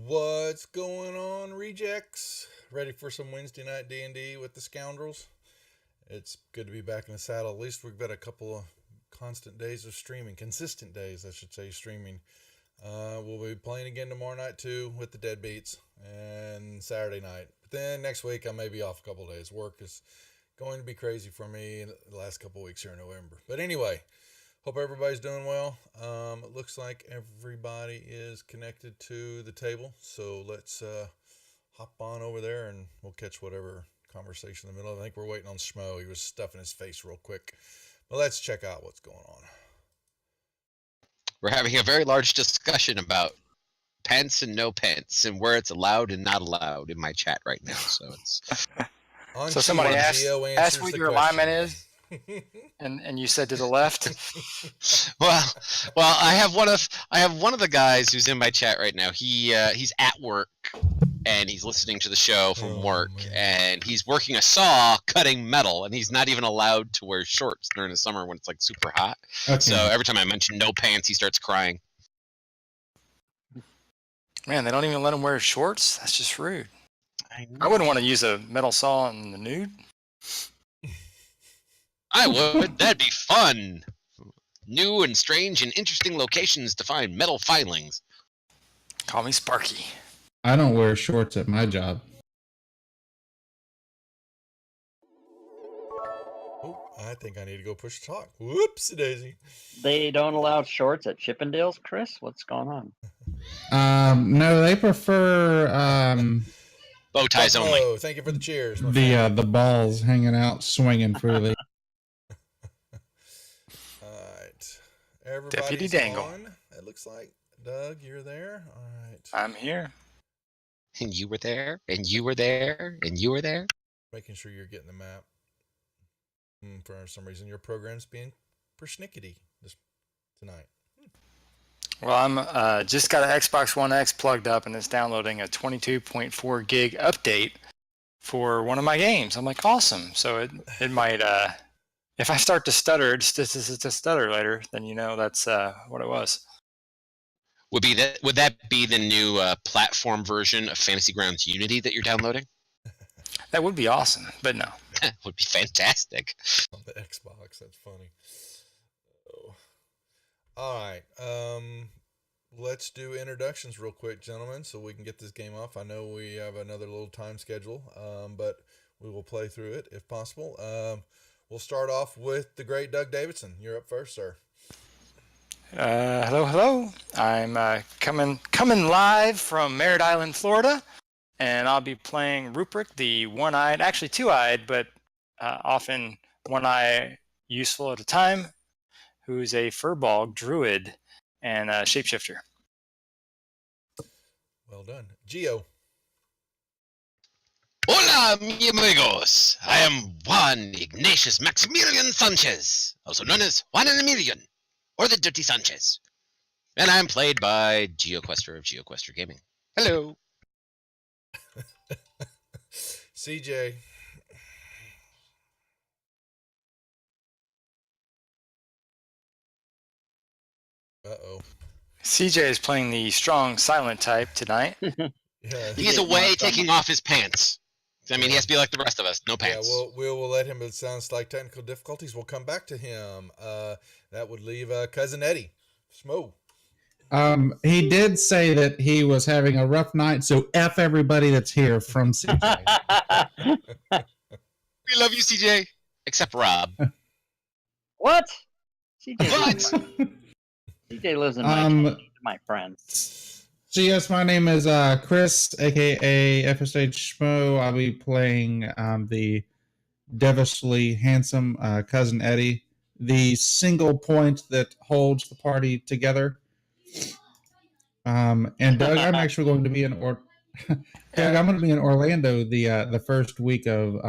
What's going on, rejects? Ready for some Wednesday night D&D with the scoundrels? It's good to be back in the saddle. At least we've got a couple of consistent days of streaming. We'll be playing again tomorrow night too with the Deadbeats and Saturday night. But then next week I may be off a couple of days. Work is going to be crazy for me in the last couple of weeks here in November. But anyway, hope everybody's doing well. It looks like everybody is connected to the table. So let's hop on over there and we'll catch whatever conversation in the middle. I think we're waiting on Schmo. He was stuffing his face real quick. But let's check out what's going on. We're having a very large discussion about pants and no pants and where it's allowed and not allowed in my chat right now. So it's so somebody asked what your alignment is, and you said to the left. well, I have one of the guys who's in my chat right now. He's at work and he's listening to the show from work, and he's working a saw cutting metal, and he's not even allowed to wear shorts during the summer when it's like super hot. Okay. So every time I mention no pants, he starts crying. Man, they don't even let him wear shorts? That's just rude. I wouldn't want to use a metal saw in the nude. I would. That'd be fun. New and strange and interesting locations to find metal filings. Call me Sparky. I don't wear shorts at my job. Oh, I think I need to go push talk. Whoops, Daisy. They don't allow shorts at Chippendales, Chris? What's going on? No, they prefer bow ties only. Oh, thank you for the cheers. The balls hanging out, swinging freely. All right, everybody's Deputy Dangle. on. It looks like Doug, you're there. All right, I'm here. And you were there, and you were there, and you were there. Making sure you're getting the map. For some reason, your program's being persnickety tonight. Well, I'm just got an Xbox One X plugged up, and it's downloading a 22.4 gig update for one of my games. I'm like, awesome. So it might, if I start to stutter, to stutter later, then you know that's what it was. Would that be the new platform version of Fantasy Grounds Unity that you're downloading? That would be awesome, but no. That would be fantastic. On the Xbox, that's funny. Oh. All right, let's do introductions real quick, gentlemen, so we can get this game off. I know we have another little time schedule, but we will play through it if possible. We'll start off with the great Doug Davidson. You're up first, sir. Hello. I'm coming live from Merritt Island, Florida, and I'll be playing Ruprecht, the one-eyed, actually two-eyed, but often one eye useful at a time, who's a furball druid and a shapeshifter. Well done. Gio. Hola, mi amigos. I am Juan Ignatius Maximilian Sanchez, also known as Juan in a Million, or the Dirty Sanchez. And I'm played by GeoQuester of GeoQuester Gaming. Hello. CJ. Uh-oh. CJ is playing the strong silent type tonight. Yeah, He's away taking off his pants. I mean, he has to be like the rest of us, no pants. Yeah, we'll let him. It sounds like technical difficulties. We'll come back to him. That would leave Cousin Eddie. Smo. He did say that he was having a rough night, so F everybody that's here from CJ. We love you, CJ. Except Rob. What? CJ lives in my friends. So yes, my name is Chris, aka FSH Schmo. I'll be playing the devilishly handsome Cousin Eddie, the single point that holds the party together. And Doug, I'm actually going to be in Doug, I'm going to be in Orlando the first week of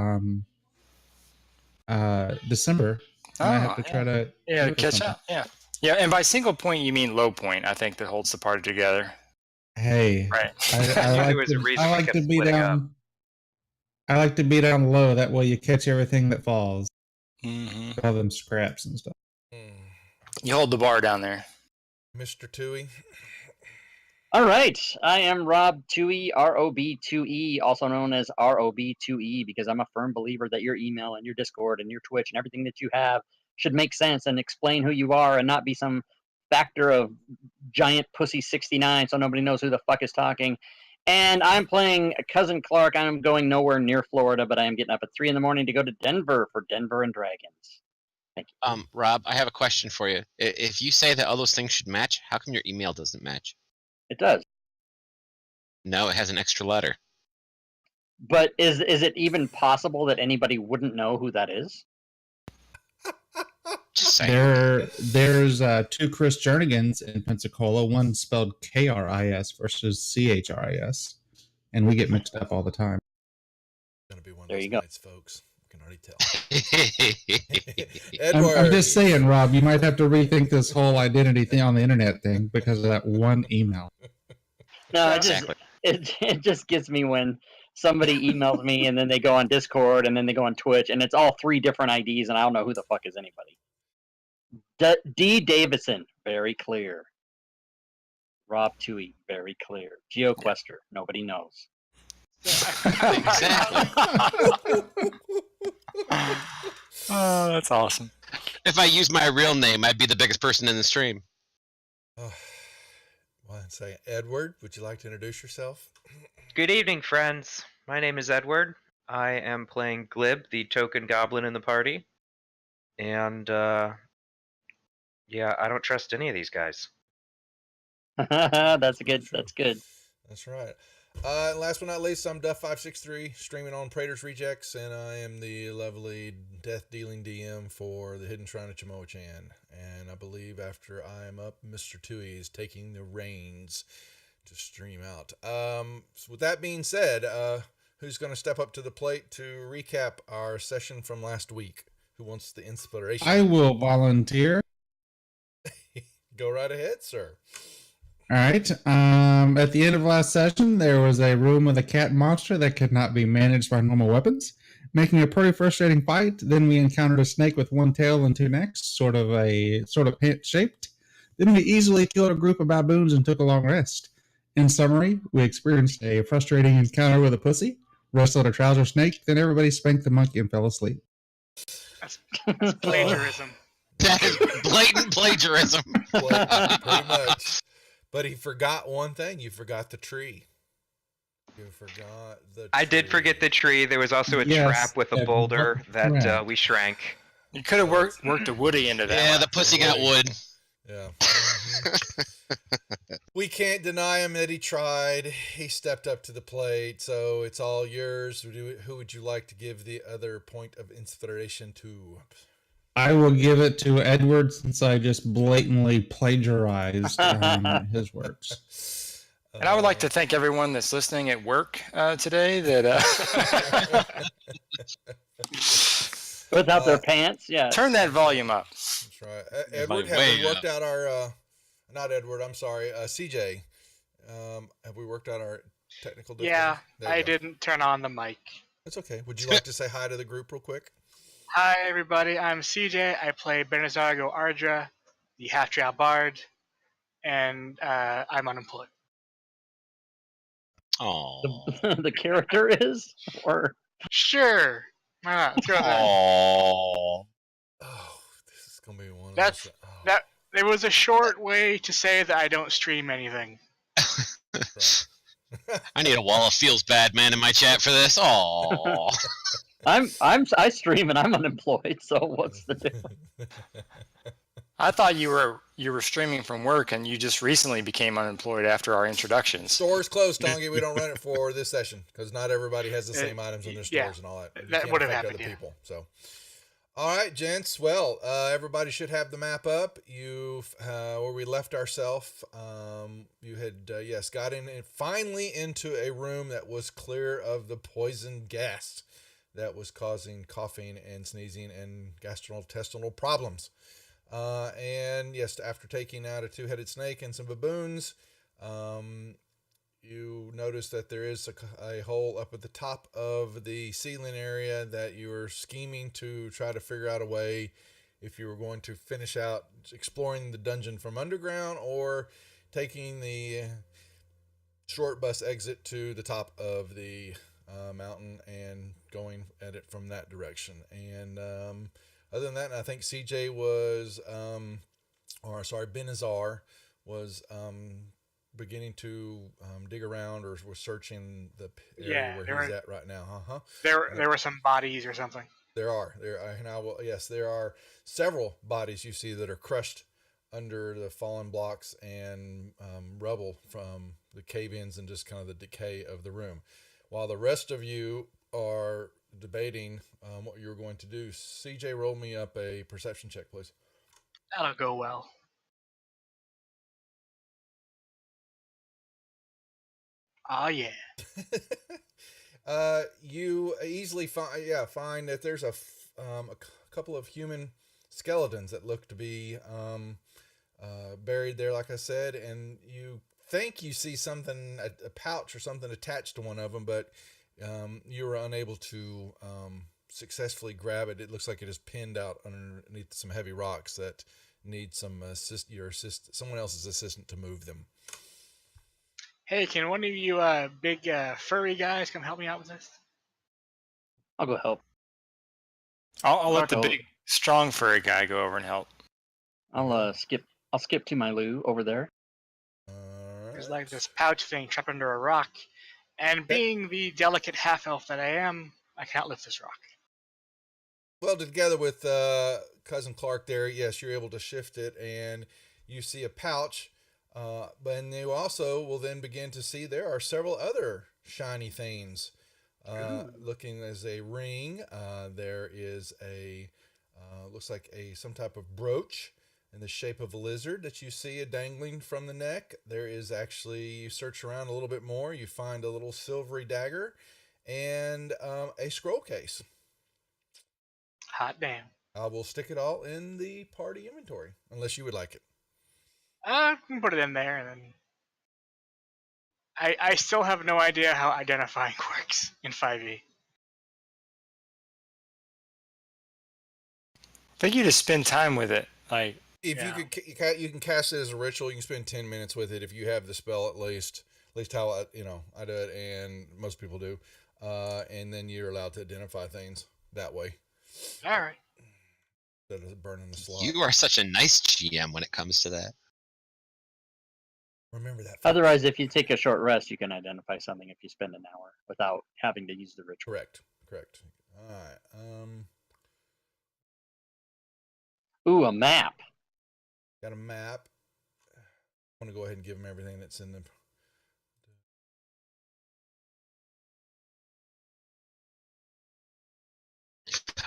December. And I have to try to catch up. Yeah. And by single point, you mean low point. I think that holds the party together. Hey, right. I like to be down. I like to be down low. That way, you catch everything that falls. Mm-hmm. All them scraps and stuff. You hold the bar down there, Mr. Tui. All right, I am Rob 2E, ROB2E, also known as ROB2E, because I'm a firm believer that your email and your Discord and your Twitch and everything that you have should make sense and explain who you are and not be some factor of giant pussy 69 so nobody knows who the fuck is talking. And I'm playing Cousin Clark. I'm going nowhere near Florida, but I am getting up at 3 in the morning to go to Denver for Denver and Dragons. Thank you. Rob, I have a question for you. If you say that all those things should match, how come your email doesn't match? It does. No, it has an extra letter. But is it even possible that anybody wouldn't know who that is? Just saying. There's two Chris Jernigans in Pensacola, one spelled KRIS versus CHRIS, and we get mixed up all the time. Gonna be one of There those you go. nights, folks. I can already tell. Edward, I'm just saying, Rob, you might have to rethink this whole identity thing on the internet thing because of that one email. No, Exactly. it just gets me when somebody emails me and then they go on Discord and then they go on Twitch and it's all 3 different IDs and I don't know who the fuck is anybody. D. Davison, very clear. Rob Toohey, very clear. GeoQuester, nobody knows. Exactly. Oh, that's awesome. If I use my real name, I'd be the biggest person in the stream. One second. Edward, would you like to introduce yourself? Good evening, friends. My name is Edward. I am playing Glib, the token goblin in the party. And, yeah, I don't trust any of these guys. That's good. That's good. That's right. Last but not least, I'm Duff563, streaming on Praetor's Rejects, and I am the lovely death-dealing DM for the Hidden Shrine of Tamoachan. And I believe after I am up, Mr. Tui is taking the reins to stream out. So with that being said, who's going to step up to the plate to recap our session from last week? Who wants the inspiration? I will volunteer. Go right ahead, sir. All right. At the end of last session, there was a room with a cat monster that could not be managed by normal weapons, making a pretty frustrating fight. Then we encountered a snake with one tail and 2 necks, sort of pant-shaped. Then we easily killed a group of baboons and took a long rest. In summary, we experienced a frustrating encounter with a pussy, wrestled a trouser snake, then everybody spanked the monkey and fell asleep. That's plagiarism. That is blatant plagiarism. Pretty much. But he forgot one thing. You forgot the tree. You forgot the tree. I did forget the tree. There was also a Yes, trap with a boulder that correct. we shrank. You could have worked a Woody into that. Yeah, one. the pussy got wood. Yeah. We can't deny him that he tried. He stepped up to the plate, so it's all yours. Who would you like to give the other point of inspiration to? I will give it to Edward since I just blatantly plagiarized his works. And I would like to thank everyone that's listening at work today. Without their pants, yeah. Turn that volume up. That's right. Edward, have way we worked out our... not Edward, I'm sorry. CJ, have we worked out our technical difficulty? Yeah, There you I go. didn't turn on the mic. It's okay. Would you like to say hi to the group real quick? Hi, everybody. I'm CJ. I play Benazargo Ardra, the half-drow bard, and I'm unemployed. Oh. The character is? Or Sure. Why not? Let's go there. Oh. Oh, this is going to be one of That's- those... Oh, that- There was a short way to say that I don't stream anything. right. I need a wall of feels bad man in my chat for this. Oh. I stream and I'm unemployed, so what's the difference? I thought you were streaming from work and you just recently became unemployed after our introductions. Store's closed, Tongi. We don't run it for this session because not everybody has the same items in their stores yeah, and all that. You that can't would have affect happened, other yeah. people. So, all right, gents. Well, everybody should have the map up. You've where we left ourselves. You had got in and finally into a room that was clear of the poison gas that was causing coughing and sneezing and gastrointestinal problems. And yes, after taking out a 2-headed snake and some baboons, you notice that there is a hole up at the top of the ceiling area that you were scheming to try to figure out a way if you were going to finish out exploring the dungeon from underground or taking the short bus exit to the top of the mountain and going at it from that direction. And other than that, I think CJ was, Benazar was beginning to dig around or was searching the area where he's at right now. There were some bodies or something. There are. Yes, there are several bodies you see that are crushed under the fallen blocks and rubble from the cave-ins and just kind of the decay of the room. While the rest of you are debating what you're going to do, CJ, roll me up a perception check, please. That'll go well. Oh yeah. You easily find that there's a couple of human skeletons that look to be buried there, like I said, and you think you see something, a pouch or something attached to one of them, but you were unable to successfully grab it. It looks like it is pinned out underneath some heavy rocks that need some someone else's assistant to move them. Hey, can one of you big furry guys come help me out with this? I'll go help. I'll let the Marco. big, strong furry guy go over and help. I'll skip to my Lou over there. There's like this pouch thing trapped under a rock, and being the delicate half elf that I am, I can't lift this rock. Well, together with Cousin Clark there, yes, you're able to shift it, and you see a pouch. But you also will then begin to see there are several other shiny things. Looking as a ring, there is looks like some type of brooch in the shape of a lizard that you see dangling from the neck. There is actually, you search around a little bit more, you find a little silvery dagger and a scroll case. Hot damn. I will stick it all in the party inventory, unless you would like it. I can put it in there, and then I still have no idea how identifying works in 5e. I think you just spend time with it. Like, If you can cast it as a ritual, you can spend 10 minutes with it if you have the spell at least how I do it, and most people do. And then you're allowed to identify things that way. All right. Instead of burning the slot. You are such a nice GM when it comes to that. Remember that. Otherwise, if you take a short rest, you can identify something if you spend an hour without having to use the ritual. Correct. All right. Ooh, a map. Got a map. I want to go ahead and give them everything that's in the.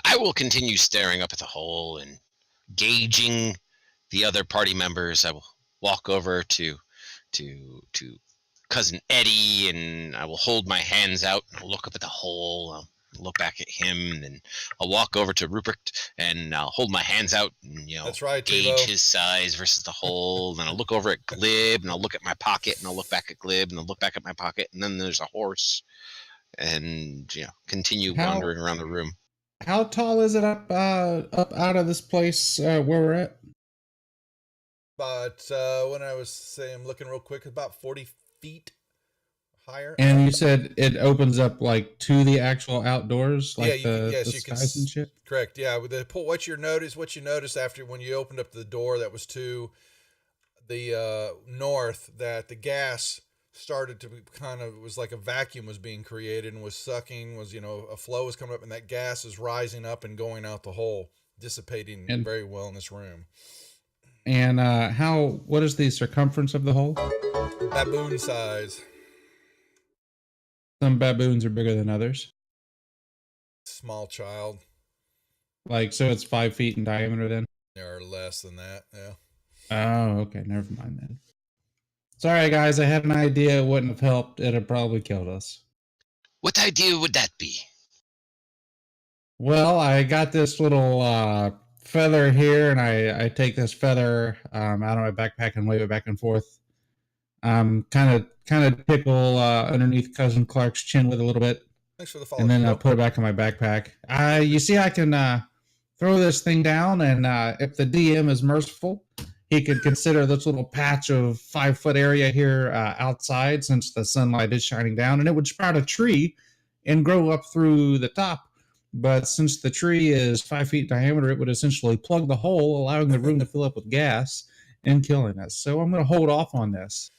I will continue staring up at the hole and gauging the other party members. I will walk over to Cousin Eddie, and I will hold my hands out and look up at the hole. I'll look back at him, and then I'll walk over to Rupert, and I'll hold my hands out and That's right, gauge Tebow. his size versus the hole. And I'll look over at Glib, and I'll look at my pocket, and I'll look back at Glib, and I'll look back at my pocket, and then there's a horse, and continue wandering around the room. How tall is it up out of this place where we're at? But when I was saying, I'm looking real quick, about 40 feet higher. And you said it opens up like to the actual outdoors, like you the can skies and shit. Correct. Yeah. With what you noticed after when you opened up the door that was to the north, that the gas started to it was like a vacuum was being created and was sucking, a flow was coming up, and that gas is rising up and going out the hole, dissipating very well in this room. And what is the circumference of the hole? Baboon size. Some baboons are bigger than others. Small child. So it's 5 feet in diameter then? Or less than that, yeah. Oh, okay. Never mind then. Sorry, guys. I had an idea. It wouldn't have helped. It'd have probably killed us. What idea would that be? Well, I got this little feather here, and I take this feather out of my backpack and wave it back and forth. Kind of tickle underneath Cousin Clark's chin with a little bit. Thanks for the follow. And then I'll put it back in my backpack. You see, I can throw this thing down, and if the DM is merciful, he could consider this little patch of 5-foot area here outside, since the sunlight is shining down, and it would sprout a tree and grow up through the top. But since the tree is 5 feet diameter, it would essentially plug the hole, allowing the room to fill up with gas and killing us. So I'm going to hold off on this.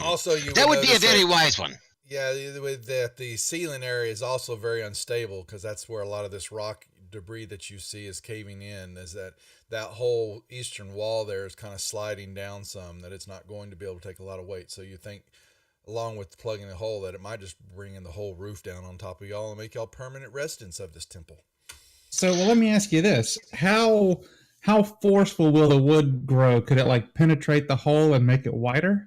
Also, you That would be a notice very that- wise one. Yeah, with that the ceiling area is also very unstable, because that's where a lot of this rock debris that you see is caving in. Is that whole eastern wall there is kind of sliding down some, that it's not going to be able to take a lot of weight. So you think, along with plugging the hole, that it might just bring in the whole roof down on top of y'all and make y'all permanent residents of this temple. So, well, let me ask you this: how forceful will the wood grow? Could it like penetrate the hole and make it wider?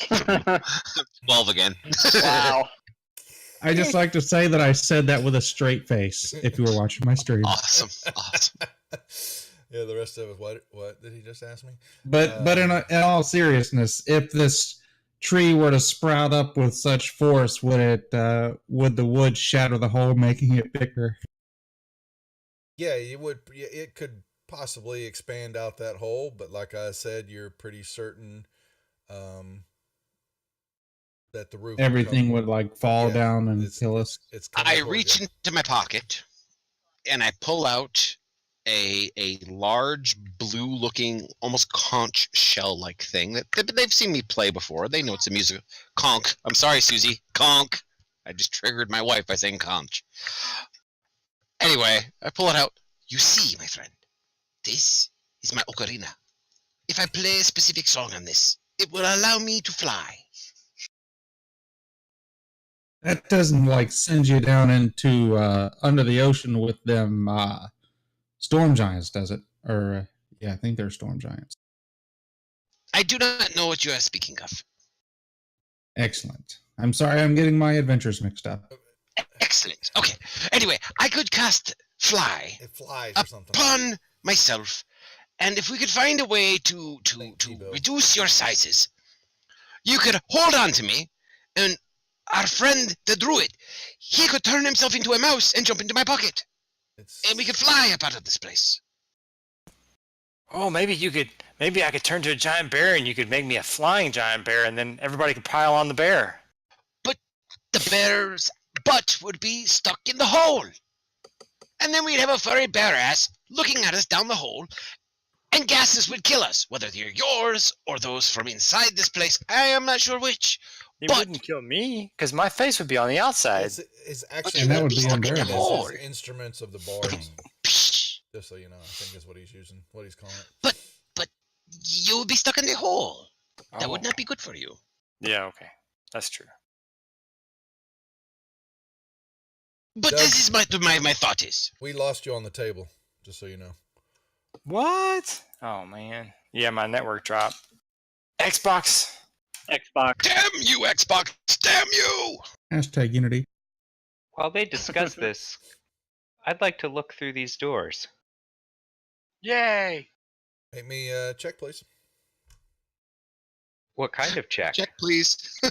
12 again. Wow. I just like to say that I said that with a straight face. If you were watching my stream, Awesome. Yeah, the rest of it. What did he just ask me? but in all seriousness, if this tree were to sprout up with such force, would the wood shatter the hole, making it bigger? Yeah, it would. It could possibly expand out that hole, but like I said, you're pretty certain that the roof Everything would like fall down and kill us. It's I reach into my pocket and I pull out a large blue-looking, almost conch shell-like thing that they've seen me play before. They know it's a music conch. I'm sorry, Susie. Conch. I just triggered my wife by saying conch. Anyway, I pull it out. You see, my friend, this is my ocarina. If I play a specific song on this, it will allow me to fly. That doesn't like send you down into under the ocean with them storm giants, does it? Or yeah, I think they're storm giants. I do not know what you are speaking of. Excellent. I'm sorry, I'm getting my adventures mixed up. Excellent. Okay. Anyway, I could cast fly It flies or something. upon myself, and if we could find a way to reduce your sizes, you could hold on to me, and our friend the druid, he could turn himself into a mouse and jump into my pocket, and we could fly up out of this place. Oh, maybe I could turn to a giant bear and you could make me a flying giant bear, and then everybody could pile on the bear. But the bear's butt would be stuck in the hole, and then we'd have a furry bear ass looking at us down the hole, and gases would kill us, whether they're yours or those from inside this place. I am not sure which. He But- wouldn't kill me because my face would be on the outside. It's actually And that would be this unbearable. is instruments of the bards. Just so you know, I think is what he's using, what he's calling it. But you would be stuck in the hole. That would Oh. not be good for you. Yeah, okay. That's true. But Doug- this is my thought is. We lost you on the table, just so you know. What? Oh, man. Yeah, my network dropped. Xbox. Xbox. Damn you, Xbox! Damn you! Hashtag Unity. While they discuss this, I'd like to look through these doors. Yay! Make me check, please. What kind of check? Check, please. You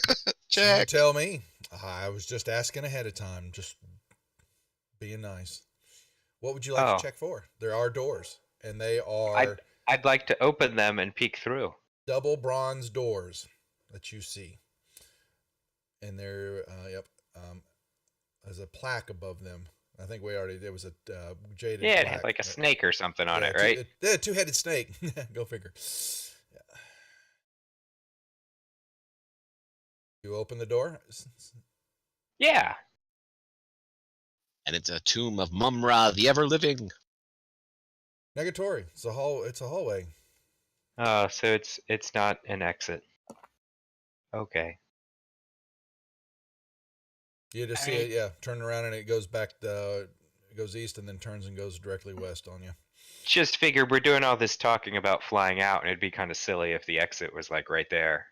Check. tell me. I was just asking ahead of time, just being nice. What would you like Oh. to check for? There are doors, and they are I'd like to open them and peek through. double bronze doors that you see, and they're there's a plaque above them. I think there was a jaded. Yeah, it plaque. had like a snake or something on Yeah, it, right? Yeah, two-headed snake. Go figure. Yeah. You open the door. Yeah. And it's a tomb of Mumra, the ever-living. Negatory. It's a hallway. Oh, so it's not an exit. Okay. You just see it, yeah. Turn around and it goes back. It goes east and then turns and goes directly west on you. Just figured we're doing all this talking about flying out, and it'd be kind of silly if the exit was like right there.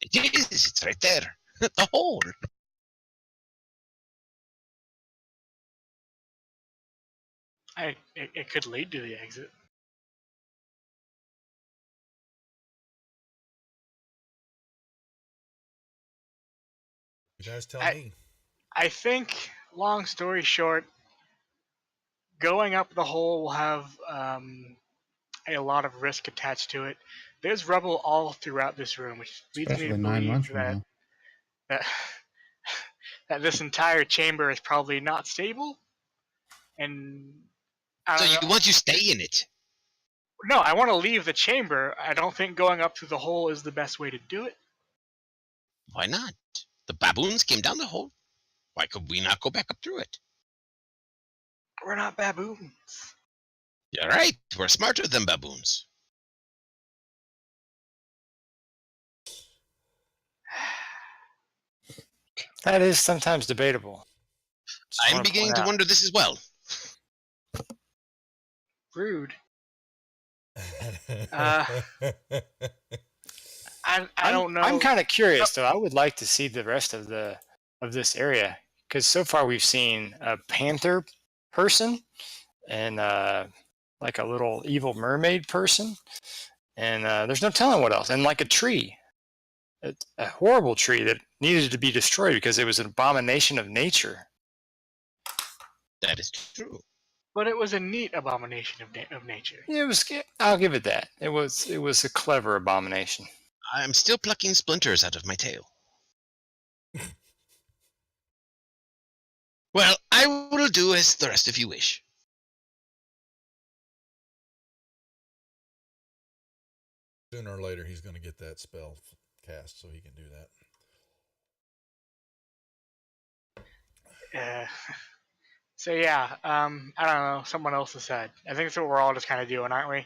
It is. It's right there. The hole. It could lead to the exit. You guys tell me. I think, long story short, going up the hole will have a lot of risk attached to it. There's rubble all throughout this room, which leads me to Especially 9 months believe from now. that that this entire chamber is probably not stable. And I So don't you know. want to stay in it? No, I want to leave the chamber. I don't think going up through the hole is the best way to do it. Why not? The baboons came down the hole. Why could we not go back up through it? We're not baboons. You're right. We're smarter than baboons. That is sometimes debatable. Just I'm wanna beginning point to out. wonder this as well. Rude. I don't know. I'm kind of curious though. I would like to see the rest of this area because so far we've seen a panther person and like a little evil mermaid person, and there's no telling what else. And like a tree, a horrible tree that needed to be destroyed because it was an abomination of nature. That is true. But it was a neat abomination of nature. It was. I'll give it that. It was a clever abomination. I'm still plucking splinters out of my tail. Well, I will do as the rest of you wish. Sooner or later, he's going to get that spell cast, so he can do that. So yeah, I don't know. Someone else has said. I think that's what we're all just kind of doing, aren't we?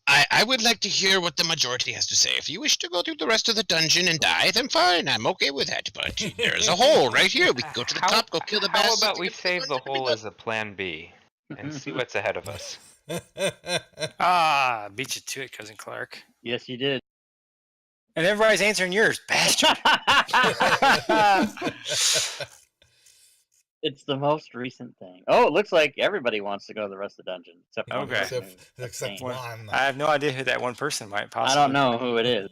I would like to hear what the majority has to say. If you wish to go through the rest of the dungeon and die, then fine, I'm okay with that. But there's a hole right here. We can go to the top, go kill the How bastards. about we save the hole as a plan B and see what's ahead of us? Ah, beat you to it, cousin Clark. Yes, you did. And everybody's answering yours, bastard. It's the most recent thing. Oh, it looks like everybody wants to go to the rest of the dungeon except one Okay. person who's Except abstained. one. I have no idea who that one person might I possibly. don't know who it is.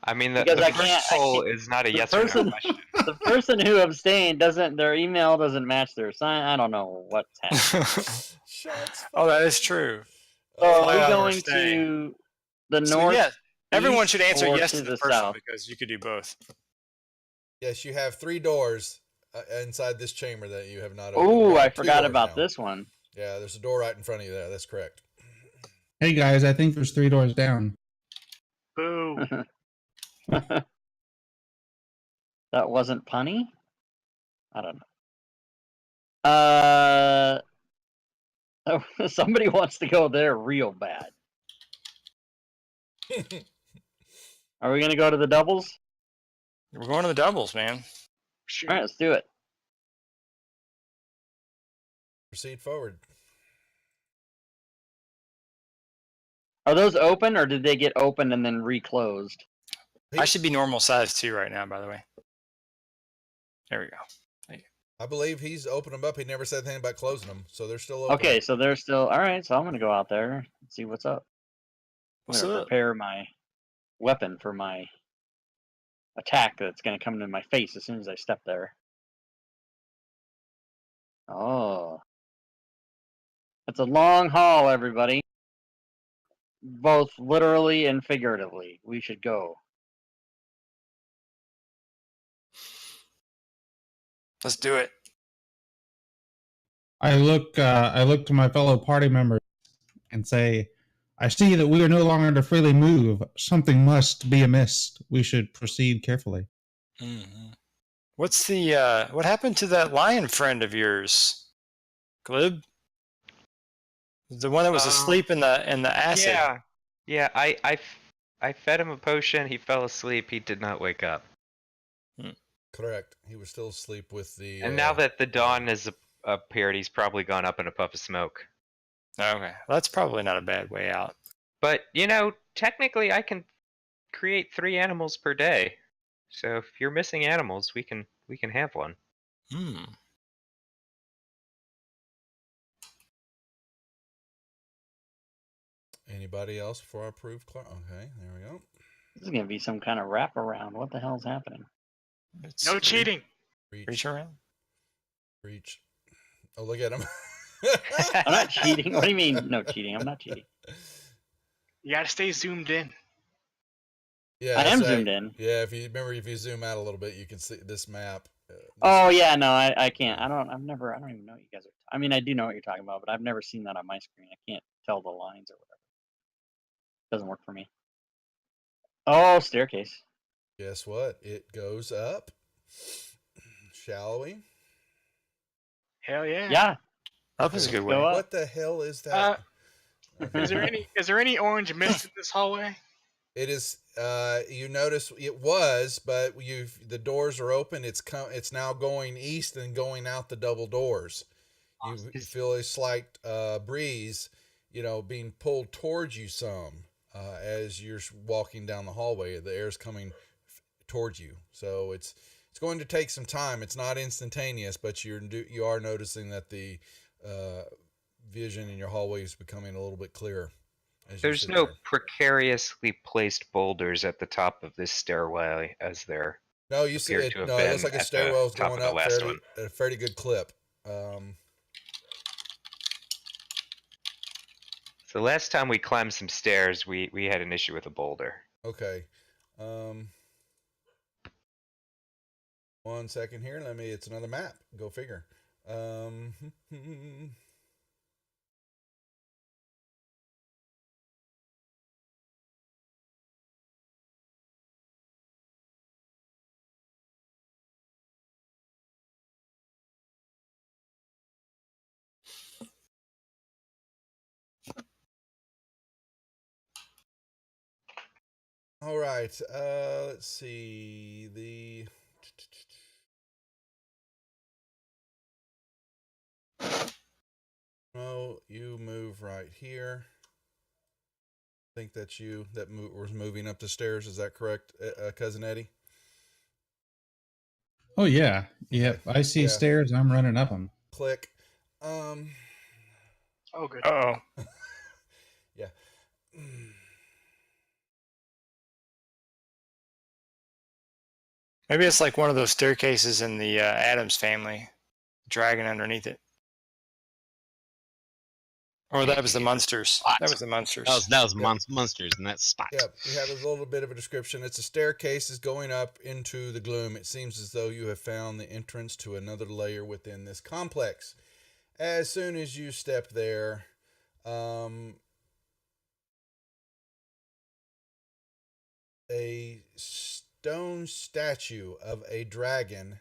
I mean, the Because I first can't- I poll can't- is not a the yes or no person- question. The person who abstained their email doesn't match their sign. I don't know what's happening. Shots Oh, that is true. So are Flat we out going abstain. to the So, north? yeah, everyone should answer or yes to to the the first one south? because you could do both. Yes, you have 3 doors inside this chamber that you have not opened. Oh, You I have 2 forgot doors about now. this one. Yeah, there's a door right in front of you there. That's correct. Hey guys, I think there's 3 doors down. Boo. That wasn't punny? I don't know. Oh, somebody wants to go there real bad. Are we gonna go to the doubles? We're going to the doubles, man. Sure. All right, let's do it. Proceed forward. Are those open or did they get opened and then reclosed? I should be normal size too right now, by the way. There we go. I believe he's opened them up. He never said anything about closing them, so they're still open. Okay, so they're still all right. So I'm gonna go out there and see what's up. I'm What's gonna up? prepare my weapon for my attack that's gonna come into my face as soon as I step there. Oh, it's a long haul, everybody. Both literally and figuratively. We should go. Let's do it. I look to my fellow party members and say, I see that we are no longer to freely move. Something must be amiss. We should proceed carefully. Mm-hmm. What's the what happened to that lion friend of yours, Glib? The one that was asleep in the acid. Yeah. I fed him a potion. He fell asleep. He did not wake up. Correct. He was still asleep with the. And now that the dawn has appeared, he's probably gone up in a puff of smoke. Okay, well, that's probably not a bad way out. But technically, I can create 3 animals per day. So if you're missing animals, we can have one. Hmm. Anybody else before I approve? Okay, there we go. This is gonna be some kind of wraparound. What the hell's happening? No cheating. Reach around. Reach. Oh, look at him. I'm not cheating. What do you mean? No cheating. I'm not cheating. You gotta stay zoomed in. Yeah, I am it's zoomed in. Yeah, if you zoom out a little bit, you can see this map. Oh yeah, no, I can't. I don't even know what you guys are. I mean, I do know what you're talking about, but I've never seen that on my screen. I can't tell the lines or whatever. Doesn't work for me. Oh, staircase. Guess what? It goes up. Shall we? Hell yeah. Yeah. Up is a good way. Go up. What the hell is that? Is there any orange mist in this hallway? It is. You notice it was, but the doors are open. It's now going east and going out the double doors. You feel a slight breeze, being pulled towards you some as you're walking down the hallway. The air's coming towards you, so it's going to take some time. It's not instantaneous, but you are noticing that the vision in your hallway is becoming a little bit clearer. There's no precariously placed boulders at the top of this stairway as there. No, you see appeared it. to have No, it looks been like a at the stairwell is top going of the up last one. at a fairly good clip. So last time we climbed some stairs, we had an issue with a boulder. Okay. 1 second here. It's another map. Go figure. All right. Let's see. Oh, you move right here. I think that's you that was moving up the stairs. Is that correct, Cousin Eddie? Oh yeah, yep. I see Yeah. stairs. I'm running up them. Click. Oh, good. Uh-oh. Yeah. Maybe it's like one of those staircases in the Addams Family, dragon underneath it. Or that was the Munsters. That was the Munsters. That was monsters in that spot. Yeah, we have a little bit of a description. It's a staircase is going up into the gloom. It seems as though you have found the entrance to another layer within this complex. As soon as you step there, a stone statue of a dragon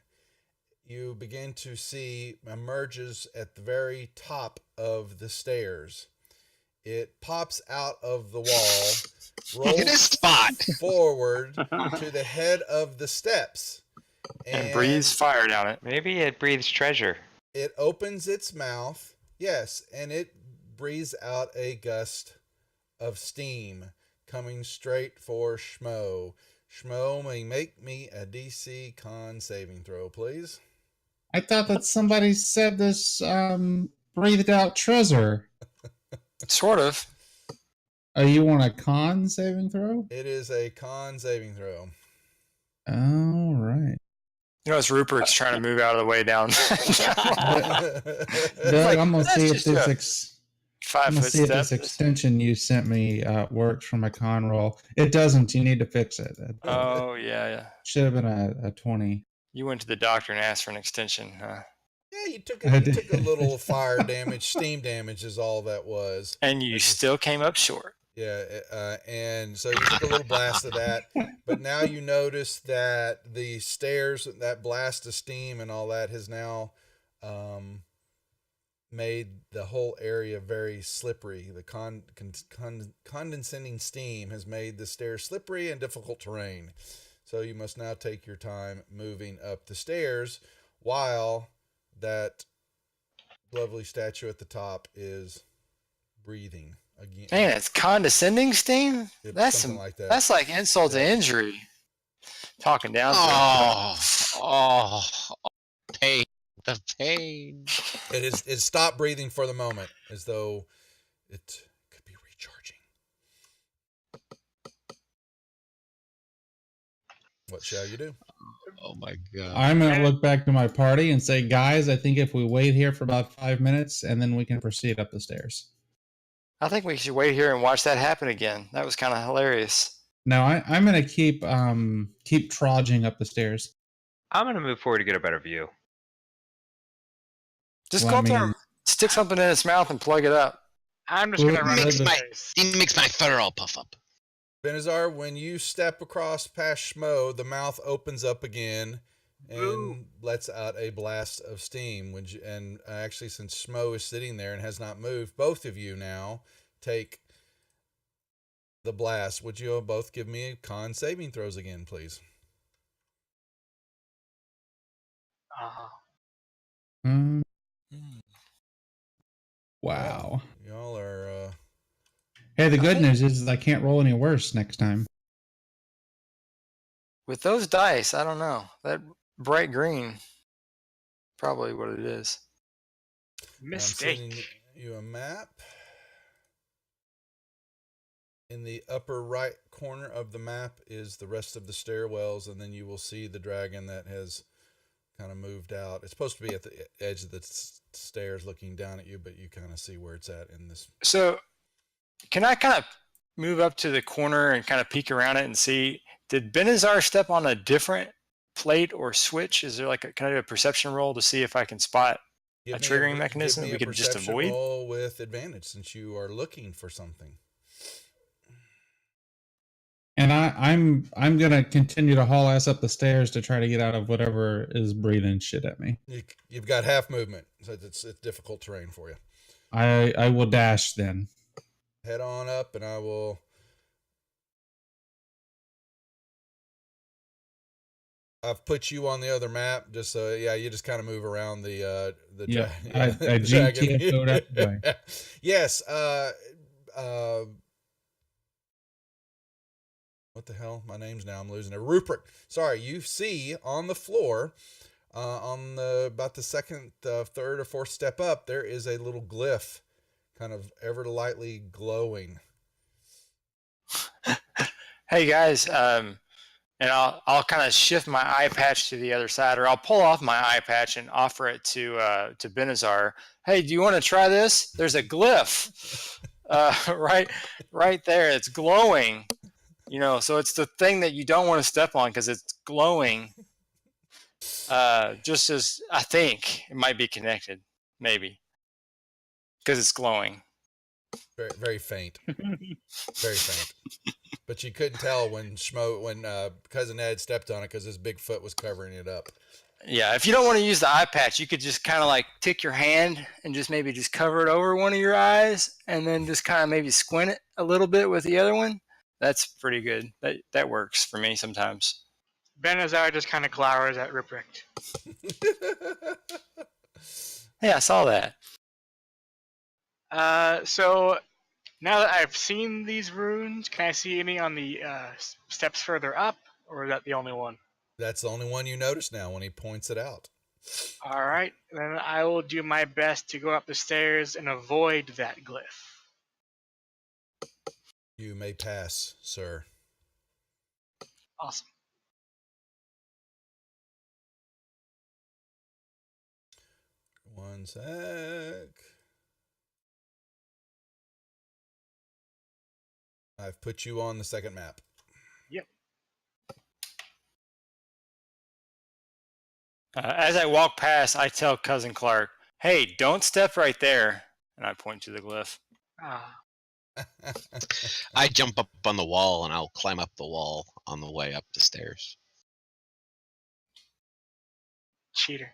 you begin to see emerges at the very top of the stairs. It pops out of the wall, Look at this spot. forward to the head of the steps, and breathes fire down it. Maybe it breathes treasure. It opens its mouth, yes, and it breathes out a gust of steam coming straight for Schmo. Schmo may make me a DC con saving throw, please. I thought that somebody said this breathed out treasure. Sort of. You want a con saving throw? It is a con saving throw. All right. As Rupert's trying to move out of the way down. Doug, I'm gonna see if just this 5 foot see if step. this extension you sent me works for my con roll. It doesn't. You need to fix it. Oh yeah. Should have been a 20. You went to the doctor and asked for an extension, huh? Yeah, you took a little fire damage, steam damage is all that was. And you still came up short. Yeah, and so you took a little blast of that, but now you notice that the stairs, that blast of steam and all that has now made the whole area very slippery. The condensing steam has made the stairs slippery and difficult terrain. So you must now take your time moving up the stairs while that lovely statue at the top is breathing again. Man, it's condescending steam? That's something like that. That's like insult to injury. Talking down. Pain. The pain. It stopped breathing for the moment, as though it could be recharging. What shall you do? Oh my god. I'm going to look back to my party and say, guys, I think if we wait here for about 5 minutes and then we can proceed up the stairs. I think we should wait here and watch that happen again. That was kind of hilarious. Now I'm going to keep trudging up the stairs. I'm gonna move forward to get a better view. Just Well, go I up there, mean- stick something in its mouth, and plug it up. I'm just gonna Well, run makes upstairs. He makes my feather all puff up. Benazar, when you step across past Schmo, the mouth opens up again and Ooh. lets out a blast of steam. And actually, since Schmo is sitting there and has not moved, both of you now take the blast. Would you both give me con saving throws again, please? Um, wow. Y'all are. Hey, the good news is I can't roll any worse next time. With those dice, I don't know. That bright green, probably what it is. I'm sending Mistake. you a map. In the upper right corner of the map is the rest of the stairwells, and then you will see the dragon that has kind of moved out. It's supposed to be at the edge of the stairs looking down at you, but you kind of see where it's at in this. So, can I kind of move up to the corner and kind of peek around it and see, did Benazar step on a different plate or switch? Is there like can I do a perception roll to see if I can spot Give a me triggering mechanism give me we a could just perception avoid? roll with advantage since you are looking for something. And I'm gonna continue to haul ass up the stairs to try to get out of whatever is breathing shit at me. You've got half movement, so it's difficult terrain for you. I will dash then. Head on up, and I will. I've put you on the other map, just so you just kind of move around the Yeah, the I dragon. GTFO'd out the way. Yes. What the hell? My name's now. I'm losing it. Rupert. Sorry. You see on the floor, on about the second, third, or fourth step up, there is a little glyph, kind of ever lightly glowing. Hey guys, and I'll kind of shift my eye patch to the other side, or I'll pull off my eye patch and offer it to Benazar. Hey, do you want to try this? There's a glyph, right there. It's glowing. So it's the thing that you don't want to step on because it's glowing. Just as I think it might be connected, maybe, because it's glowing. Very, very faint. Very faint. But you couldn't tell when Cousin Ed stepped on it because his big foot was covering it up. Yeah, if you don't want to use the eye patch, you could just kind of like take your hand and just maybe just cover it over one of your eyes and then just kind of maybe squint it a little bit with the other one. That's pretty good. That works for me sometimes. Benazar just kind of glowers at Ruprecht. Hey, I saw that. So now that I've seen these runes, can I see any on the steps further up, or is that the only one? That's the only one you notice now when he points it out. All right, then I will do my best to go up the stairs and avoid that glyph. You may pass, sir. Awesome. One sec. I've put you on the second map. Yep. As I walk past, I tell Cousin Clark, "Hey, don't step right there," and I point to the glyph. I jump up on the wall and I'll climb up the wall on the way up the stairs. Cheater.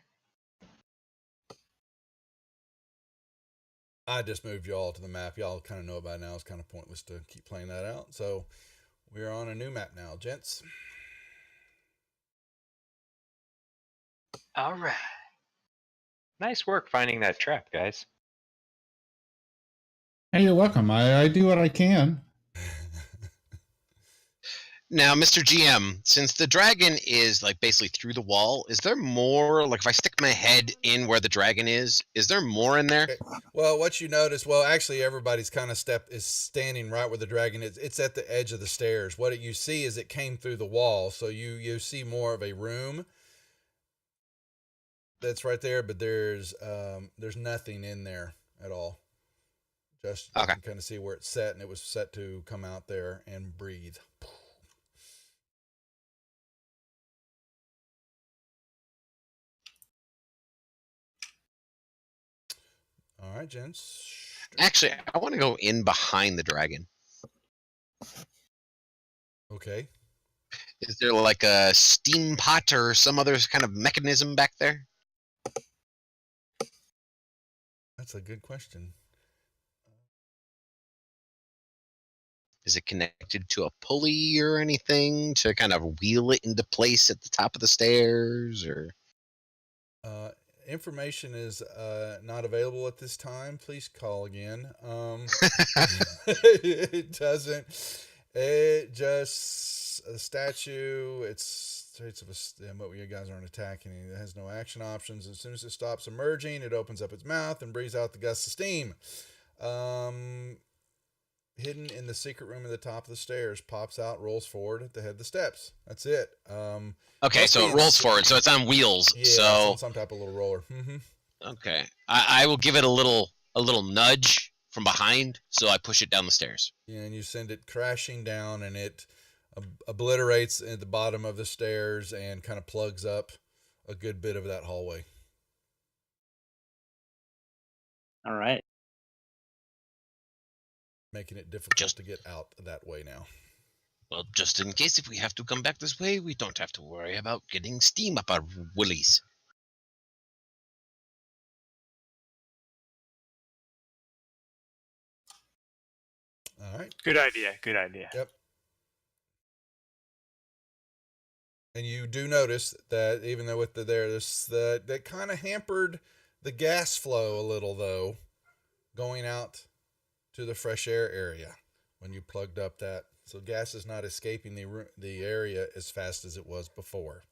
I just moved y'all to the map. Y'all kind of know it by now. It's kind of pointless to keep playing that out. So we're on a new map now, gents. All right. Nice work finding that trap, guys. Hey, you're welcome. I do what I can. Now, Mr. GM, since the dragon is like basically through the wall, is there more? Like, if I stick my head in where the dragon is there more in there? Okay. Well, what you notice, well, actually, everybody's kind of is standing right where the dragon is. It's at the edge of the stairs. What you see is it came through the wall, so you see more of a room that's right there, but there's nothing in there at all. Just you Okay. can kind of see where it's set, and it was set to come out there and breathe. All right, gents. Actually, I want to go in behind the dragon. Okay. Is there like a steam pot or some other kind of mechanism back there? That's a good question. Is it connected to a pulley or anything to kind of wheel it into place at the top of the stairs? Or Information is not available at this time. Please call again. It doesn't. It just a statue. It's traits of a. But you guys aren't attacking. It has no action options. As soon as it stops emerging, it opens up its mouth and breathes out the gusts of steam. Hidden in the secret room at the top of the stairs, pops out, rolls forward at the head of the steps. That's it. okay, so it rolls forward, so it's on wheels. Yeah, so it's on some type of little roller. okay, I will give it a little nudge from behind, so I push it down the stairs. Yeah, and you send it crashing down, and it obliterates at the bottom of the stairs and kind of plugs up a good bit of that hallway. All right. Making it difficult Just- to get out that way now. Well, just in case if we have to come back this way, we don't have to worry about getting steam up our willies. All right. Good idea. Good idea. Yep. And you do notice that even though with that kind of hampered the gas flow a little, though, going out to the fresh air area when you plugged up that. So gas is not escaping the area as fast as it was before.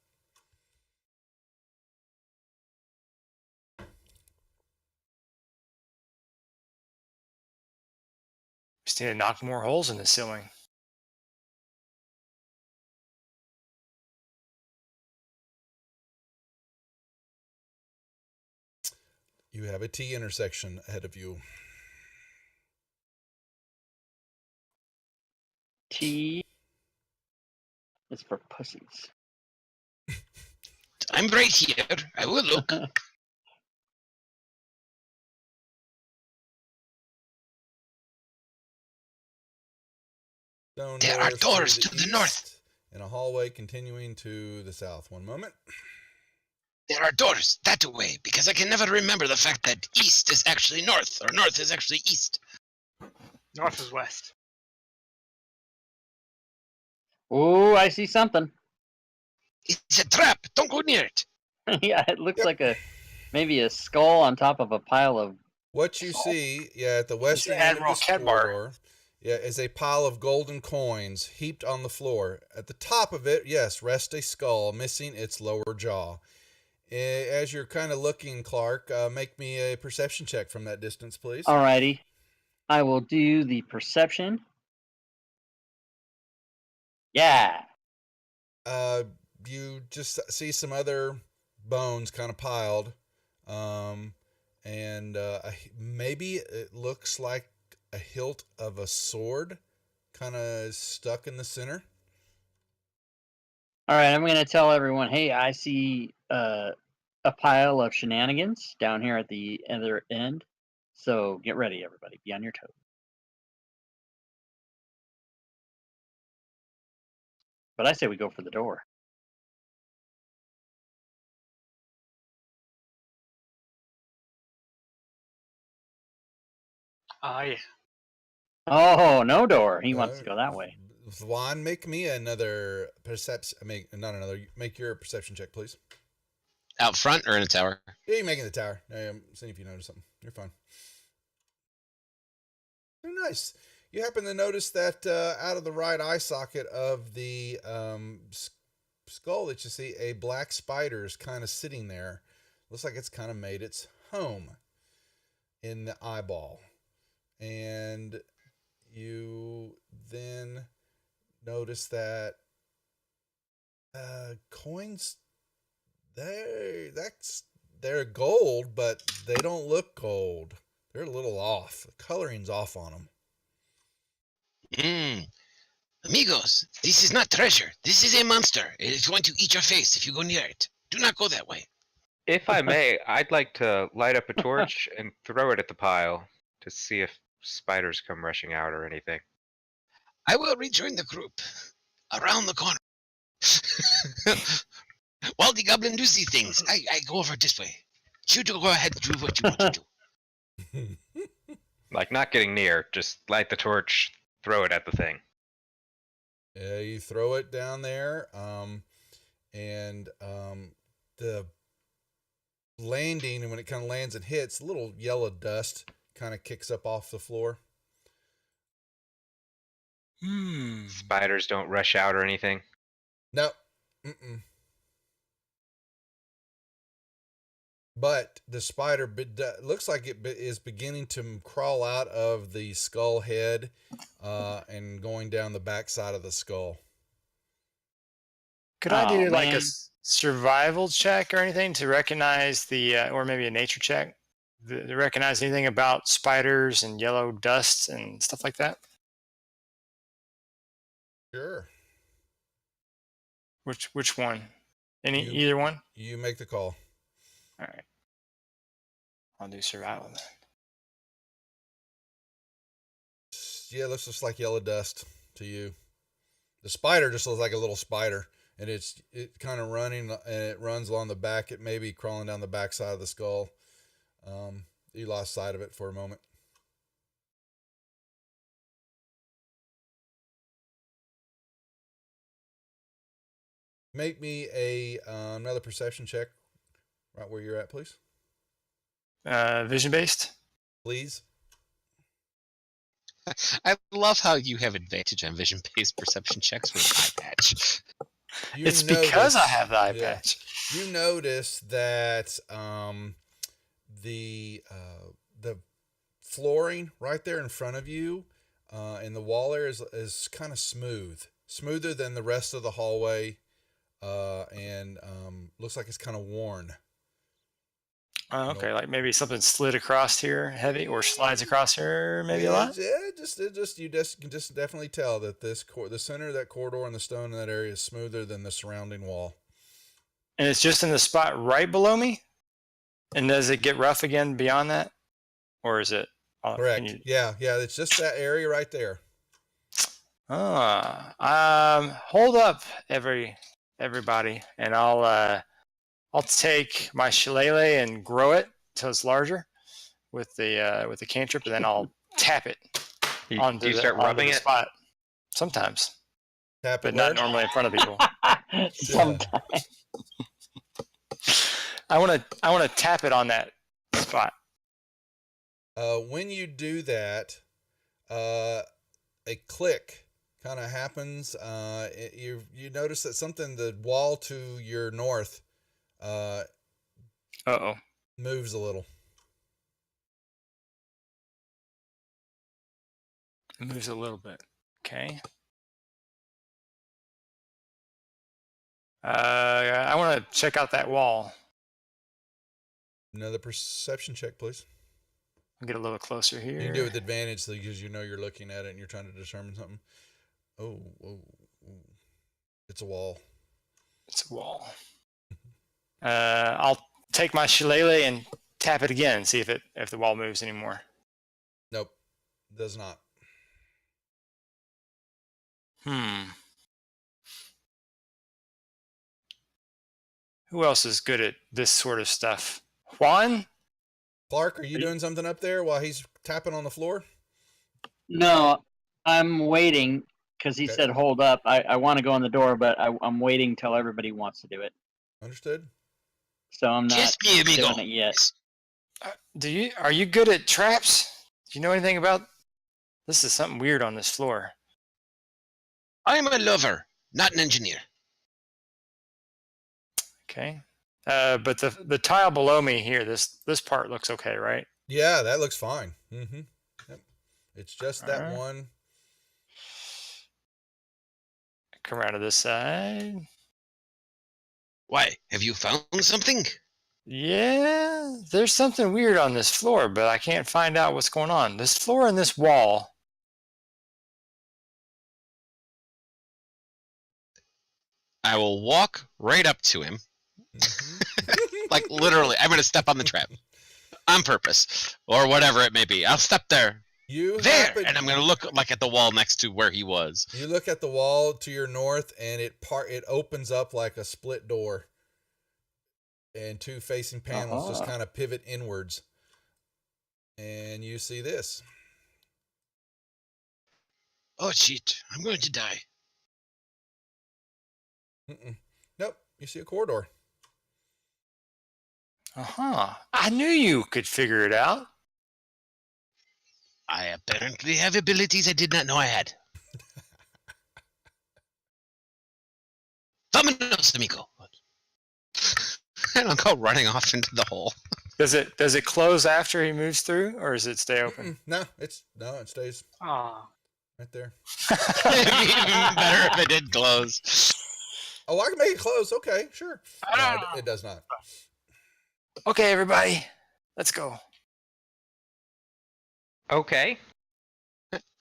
Just need to knock more holes in the ceiling. You have a T intersection ahead of you. T is for pussies. I'm right here. I will look. Stone There are doors to the north. east, and a hallway continuing to the south. One moment. There are doors that way, because I can never remember the fact that east is actually north, or north is actually east. North is west. Oh, I see something. It's a trap. Don't go near it. Yeah, it looks like maybe a skull on top of a pile of. What you see, at the western end of Admiral this Kedbar. corridor, is a pile of golden coins heaped on the floor. At the top of it, yes, rests a skull missing its lower jaw. As you're kind of looking, Clark, make me a perception check from that distance, please. Alrighty, I will do the perception. Yeah. You just see some other bones kind of piled, and maybe it looks like a hilt of a sword kind of stuck in the center. All right, I'm going to tell everyone, hey, I see a pile of shenanigans down here at the other end. So get ready, everybody. Be on your toes. But I say we go for the door. Yeah. Oh, no door. He wants to go that way. Juan, make me another perception. Make your perception check, please. Out front or in a tower? Yeah, you're making the tower. I'm seeing if you notice something. You're fine. Oh, nice. you happen to notice that out of the right eye socket of the skull that you see, a black spider is kind of sitting there. Looks like it's kind of made its home in the eyeball. And you then notice that coins, they're gold, but they don't look gold. They're a little off. The coloring's off on them. Amigos, this is not treasure. This is a monster. It is going to eat your face if you go near it. Do not go that way. If I may, I'd like to light up a torch and throw it at the pile to see if spiders come rushing out or anything. I will rejoin the group around the corner. While the goblin does these things, I go over this way. You two go ahead and do what you want to do. Like, not getting near, just light the torch, throw it at the thing. Yeah, you throw it down there, and the landing, and when it kind of lands and hits, a little yellow dust kind of kicks up off the floor. Spiders don't rush out or anything. No. Mm-mm. But the spider looks like it is beginning to crawl out of the skull head and going down the back side of the skull. Could I do like a man. survival check or anything to recognize the, or maybe a nature check, to recognize anything about spiders and yellow dust and stuff like that? Sure. Which one? You- Either one? You make the call. All right. I'll do survival then. Yeah, it looks just like yellow dust to you. The spider just looks like a little spider, and it kind of running, and it runs along the back. It may be crawling down the back side of the skull. You lost sight of it for a moment. Make me another perception check right where you're at, please. Vision based? Please. I love how you have advantage on vision-based perception checks with an eye patch. It's because I have the eye patch. You notice that the flooring right there in front of you in the wall there is kind of smoother than the rest of the hallway, and looks like it's kind of worn. Oh, okay, like maybe something slid across here heavy, or slides across here maybe a lot. Yeah, you can just definitely tell that the center of that corridor and the stone in that area is smoother than the surrounding wall. And it's just in the spot right below me. And does it get rough again beyond that, or is it? Correct. Yeah, it's just that area right there. Hold up, everybody, and I'll take my shillelagh and grow it till it's larger with the cantrip, and then I'll tap it onto the spot. Sometimes, Tap but it not where? normally in front of people. Sometimes. I want to tap it on that spot. When you do that, a click kind of happens. You notice that the wall to your north moves a little. It moves a little bit. Okay. I want to check out that wall. Another perception check, please. I'll get a little closer here. You can do it with advantage because you know you're looking at it and you're trying to determine something. Oh. It's a wall. It's a wall. I'll take my shillelagh and tap it again, see if the wall moves anymore. Nope, does not. Who else is good at this sort of stuff? Juan? Clark, are you doing something up there while he's tapping on the floor? No, I'm waiting because he Okay. said hold up. I want to go in the door, but I'm waiting till everybody wants to do it. Understood. So I'm not Just me, amigo. doing it yet. Are you good at traps? Do you know anything about This is something weird on this floor. I'm a lover, not an engineer. Okay. But the tile below me here, this part looks okay, right? Yeah, that looks fine. Mm-hmm. Yep. It's just that Alright. one. Come around to this side. Why? Have you found something? Yeah, there's something weird on this floor, but I can't find out what's going on. This floor and this wall. I will walk right up to him. Like literally, I'm going to step on the trap on purpose or whatever it may be. I'll step there. And I'm going to look like at the wall next to where he was. You look at the wall to your north, and it opens up like a split door, and two facing panels just kind of pivot inwards, and you see this. Oh shit! I'm going to die. Nope, you see a corridor. I knew you could figure it out. I apparently have abilities I did not know I had. Vámonos, amigo. And I'll go running off into the hole. Does it close after he moves through, or does it stay open? No, it stays Aw. right there. It'd be even better if it did close. Oh, I can make it close. Okay, sure. No, it does not. Okay, everybody, let's go. Okay.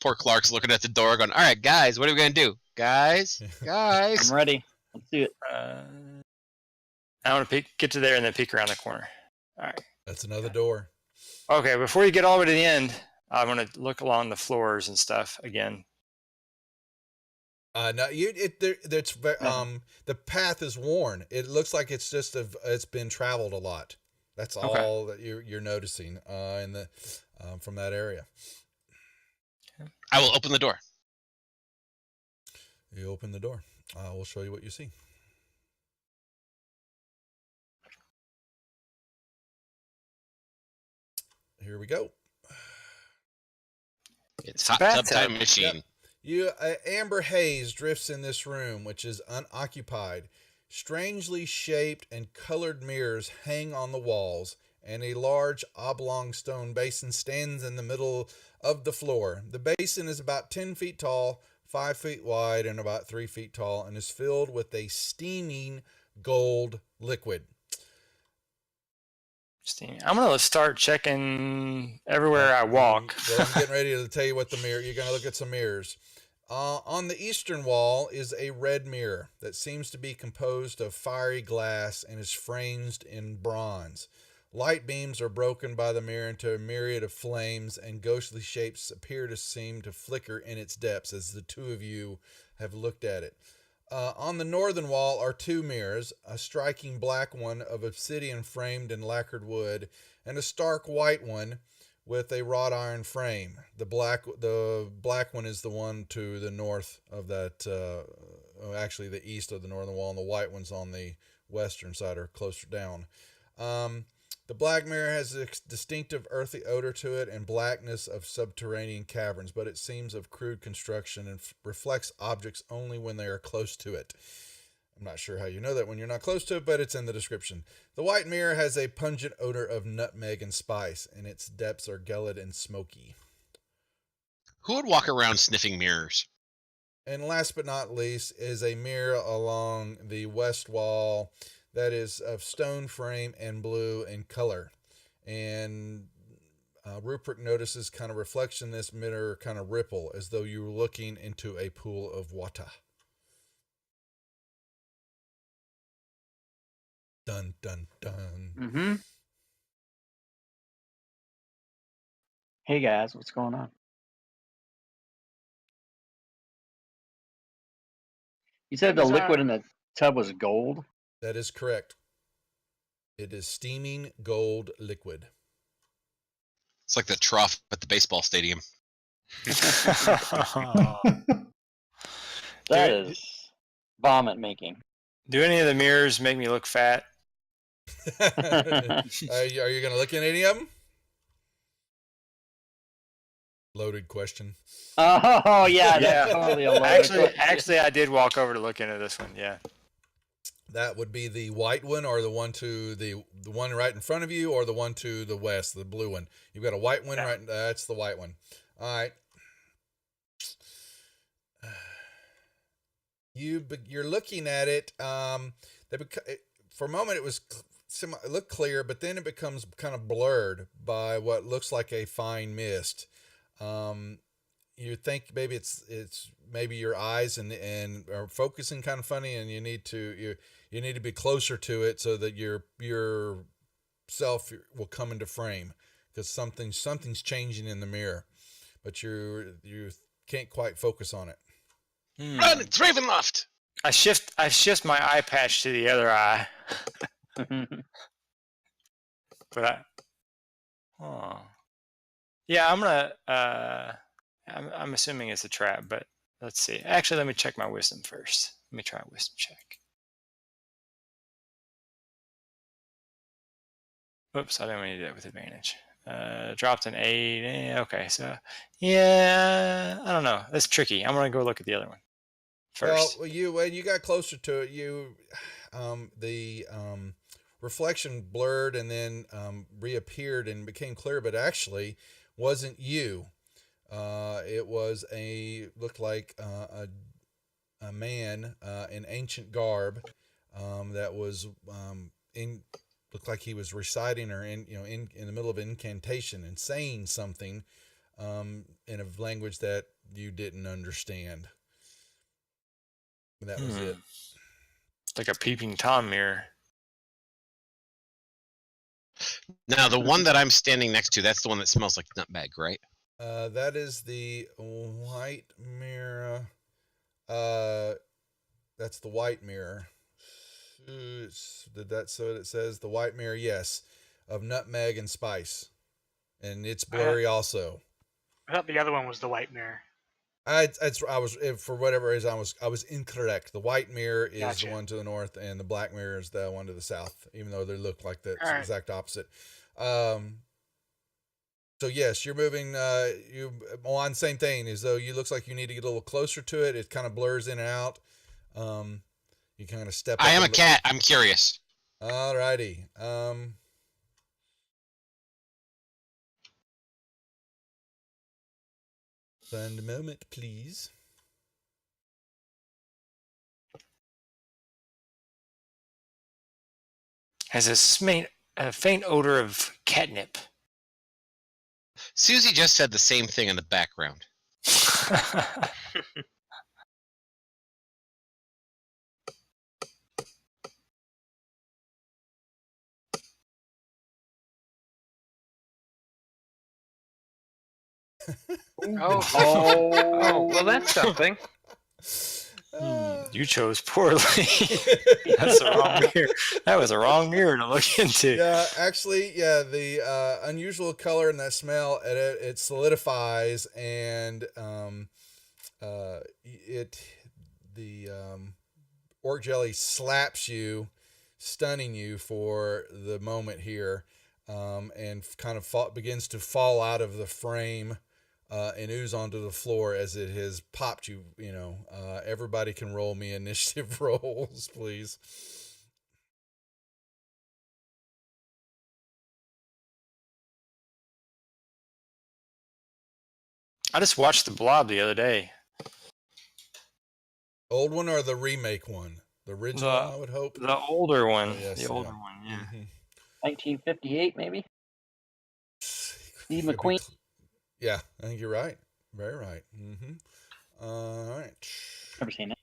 Poor Clark's looking at the door going, all right, guys, what are we going to do? Guys? I'm ready. Let's do it. I want to get to there and then peek around the corner. All right. That's another door. Okay, before you get all the way to the end, I want to look along the floors and stuff again. No, the path is worn. It looks like it's just it's been traveled a lot. That's all that you're noticing in the from that area. I will open the door. You open the door. We'll show you what you see. Here we go. It's hot tub time machine. Yep. Amber haze drifts in this room, which is unoccupied. Strangely shaped and colored mirrors hang on the walls, and a large oblong stone basin stands in the middle of the floor. The basin is about 10 feet tall, 5 feet wide, and about 3 feet tall, and is filled with a steaming gold liquid. I'm going to start checking everywhere I walk. Well, I'm getting ready to tell you what the mirror. You're going to look at some mirrors. On the eastern wall is a red mirror that seems to be composed of fiery glass and is framed in bronze. Light beams are broken by the mirror into a myriad of flames, and ghostly shapes appear to seem to flicker in its depths as the two of you have looked at it. On the northern wall are two mirrors, a striking black one of obsidian framed in lacquered wood, and a stark white one with a wrought iron frame. The black one is the one to the north of that, actually the east of the northern wall, and the white one's on the western side or closer down. The black mirror has a distinctive earthy odor to it and blackness of subterranean caverns, but it seems of crude construction and reflects objects only when they are close to it. I'm not sure how you know that when you're not close to it, but it's in the description. The white mirror has a pungent odor of nutmeg and spice, and its depths are gelid and smoky. Who would walk around sniffing mirrors? And last but not least is a mirror along the west wall that is of stone frame and blue in color. And Rupert notices kind of reflection in this mirror kind of ripple as though you were looking into a pool of water. Dun, dun, dun. Mm-hmm. Hey guys, what's going on? You said the liquid in the tub was gold? That is correct. It is steaming gold liquid. It's like the trough at the baseball stadium. That is vomit making. Do any of the mirrors make me look fat? Are you going to look at any of them? loaded question. Oh yeah, Yeah. that's totally a loaded Actually, I did walk over to look into this one. Yeah. That would be the white one, or the one to the one right in front of you, or the one to the west, the blue one. You've got a white one, Yeah. right? That's the white one. All right. You're looking at it. For a moment, it looked clear, but then it becomes kind of blurred by what looks like a fine mist. You think maybe it's maybe your eyes and are focusing kind of funny, and you need to be closer to it so that your self will come into frame, because something's changing in the mirror, but you can't quite focus on it. Run! It's Ravenloft. I shift my eye patch to the other eye, but yeah, I'm gonna. I'm assuming it's a trap, but let's see. Actually, let me check my wisdom first. Let me try a wisdom check. Oops, I didn't want to do that with advantage. Dropped an 8. Okay, so yeah, I don't know. That's tricky. I'm gonna go look at the other one first. Well, when you got closer to it, the reflection blurred and then reappeared and became clear, but actually wasn't you. It was looked like a man in ancient garb that was looked like he was reciting or in the middle of an incantation and saying something in a language that you didn't understand. And that was it. It's like a peeping Tom mirror. Now, the one that I'm standing next to, that's the one that smells like nutmeg, right? That is the white mirror. That's the white mirror. So it says the white mirror, yes, of nutmeg and spice, and it's blurry also. I thought the other one was the white mirror. For whatever reason I was incorrect. The white mirror is Gotcha. the one to the north, and the black mirror is the one to the south, even though they look like the All right. exact opposite. So yes, you're moving. On same thing, as though you looks like you need to get a little closer to it. It kind of blurs in and out. You kind of step. I am a cat. I'm curious. Alrighty. One moment, please. Has a faint odor of catnip. Susie just said the same thing in the background. Oh, well, that's something. You chose poorly. That's the wrong mirror. That was a wrong mirror to look into. Yeah, actually, the unusual color and that smell, it solidifies, and the orc jelly slaps you, stunning you for the moment here, and kind of begins to fall out of the frame. And ooze onto the floor as it has popped you. Everybody can roll me initiative rolls, please. I just watched The Blob the other day. Old one or the remake one? The original, I would hope. The older one. Oh, yes, the older one, yeah. Mm-hmm. 1958, maybe. Steve McQueen. Yeah, I think you're right. Very right. Mm-hmm. All right. Never seen it.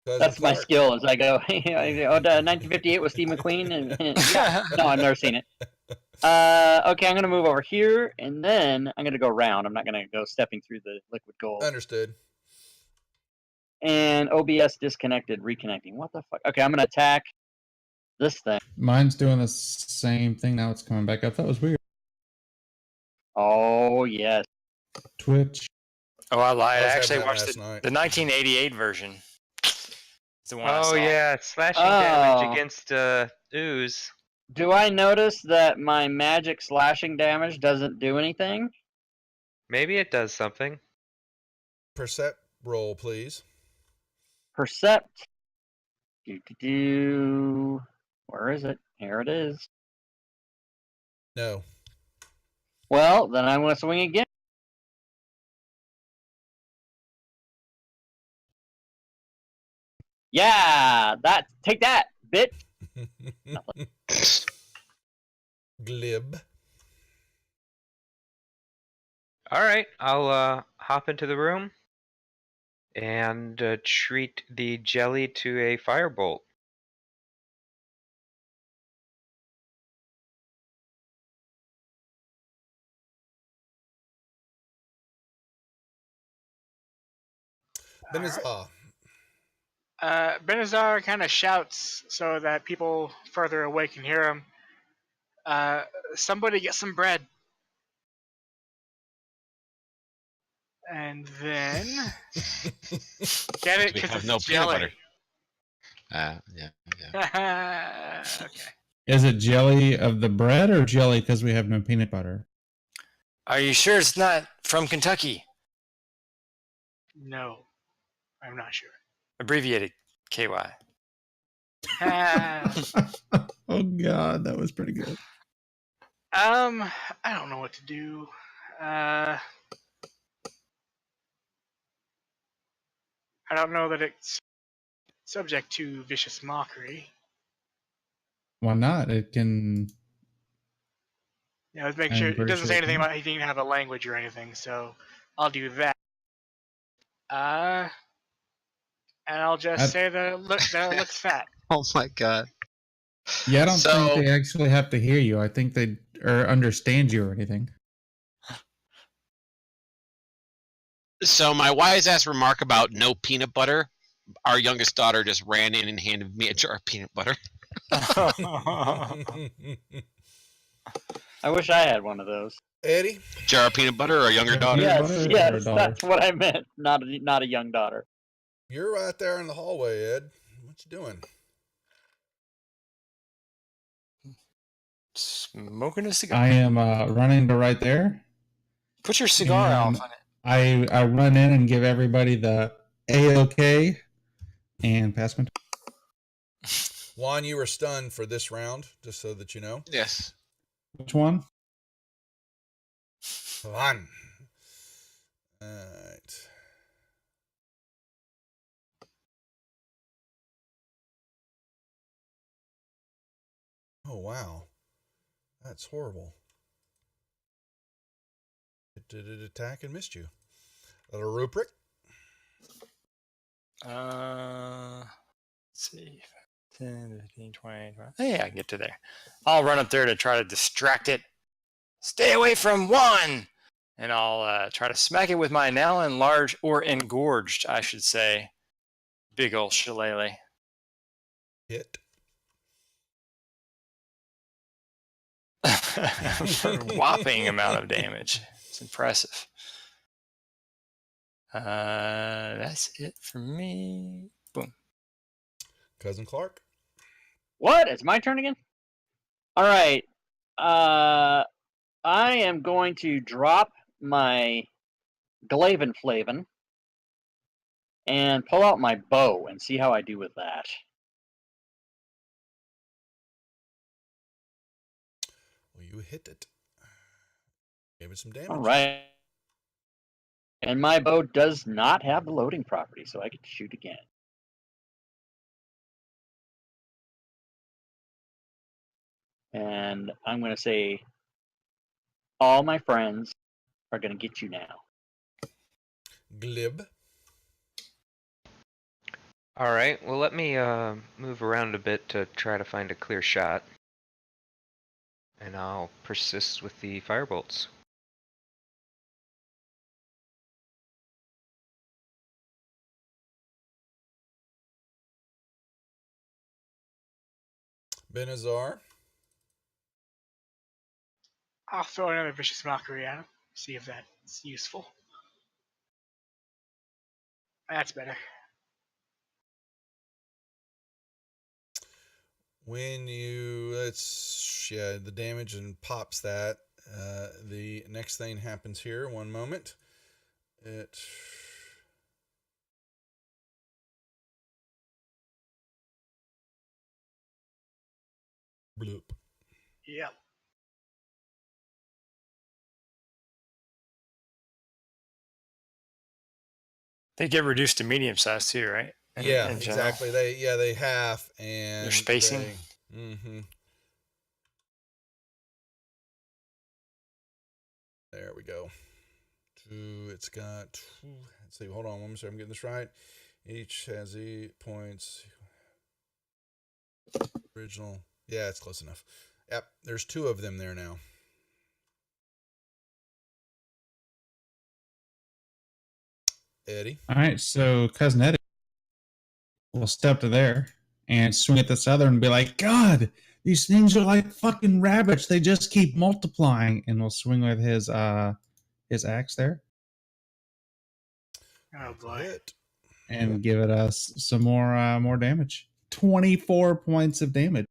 Cousin That's my Clark. skill as I go. 1958 with Steve McQueen, and yeah. No, I've never seen it. Okay, I'm gonna move over here, and then I'm gonna go round. I'm not gonna go stepping through the liquid gold. Understood. And OBS disconnected, reconnecting. What the fuck? Okay, I'm gonna attack this thing. Mine's doing the same thing now. It's coming back up. That was weird. Oh yes. Twitch. Oh, I lied. I I was actually having that watched last the night. 1988 version. It's the one I Oh saw. yeah, slashing Oh. damage against ooze. Do I notice that my magic slashing damage doesn't do anything? Maybe it does something. Percept roll, please. Percept. Do. Where is it? Here it is. No. Well, then I'm going to swing again. Yeah, take that, bitch. Glib. All right, I'll hop into the room and treat the jelly to a firebolt. Benazar. Benazar kind of shouts so that people further away can hear him. Somebody get some bread. And then get it We because have it's no peanut jelly. butter. Yeah. Okay. Is it jelly of the bread or jelly because we have no peanut butter? Are you sure it's not from Kentucky? No, I'm not sure. Abbreviated KY. Oh God, that was pretty good. I don't know what to do. I don't know that it's subject to vicious mockery. Why not? It can. Yeah, let's make I'm sure it pretty doesn't sure say it anything can. about anything to have a language or anything, so I'll do that. And I'll just say that it looks fat. Oh my god. Yeah, I don't think So- they actually have to hear you. I think they or understand you or anything. So my wise ass remark about no peanut butter, our youngest daughter just ran in and handed me a jar of peanut butter. I wish I had one of those. Eddie. Jar of peanut butter or a younger Yeah, daughter? peanut Yes, butter or a yes, daughter? that's what I meant. Not a young daughter. You're right there in the hallway, Ed. What you doing? Smoking a cigar. I am running to right there. Put your cigar And off on it. I run in and give everybody the A-OK and pass my. Juan, you were stunned for this round, just so that you know. Yes. Which one? Juan. All right. Oh, wow. That's horrible. It did an attack and missed you. Rubric. Let's see. 10, 15, 20, 20. Yeah, I can get to there. I'll run up there to try to distract it. Stay away from one! And I'll try to smack it with my now enlarged, or engorged, I should say, big ol' shillelagh. Hit. For a whopping amount of damage. It's impressive. That's it for me. Boom. Cousin Clark. What? It's my turn again? All right. I am going to drop my Glaven Flavin and pull out my bow and see how I do with that. Well, you hit it. Gave it some damage. All right. And my bow does not have the loading property, so I can shoot again. And I'm going to say, all my friends are going to get you now. Glib. All right, well, let me move around a bit to try to find a clear shot. And I'll persist with the firebolts. Benazar. I'll throw another vicious mockery at him. See if that's useful. That's better. When you, the damage and pops that. The next thing happens here. One moment. It. Bloop. Yep. They get reduced to medium size too, right? In general. Exactly. They have, and Their spacing. Mm-hmm. There we go. It's got. Let's see. Hold on. Let me see if I'm getting this right. Each has 8 points. Original. Yeah, it's close enough. Yep. There's 2 of them there now. Eddie. All right, so Cousin Eddie will step to there and swing at this other and be like, God, these things are like fucking rabbits. They just keep multiplying. And will swing with his axe there Oh boy. Hit. and give it us some more damage. 24 points of damage.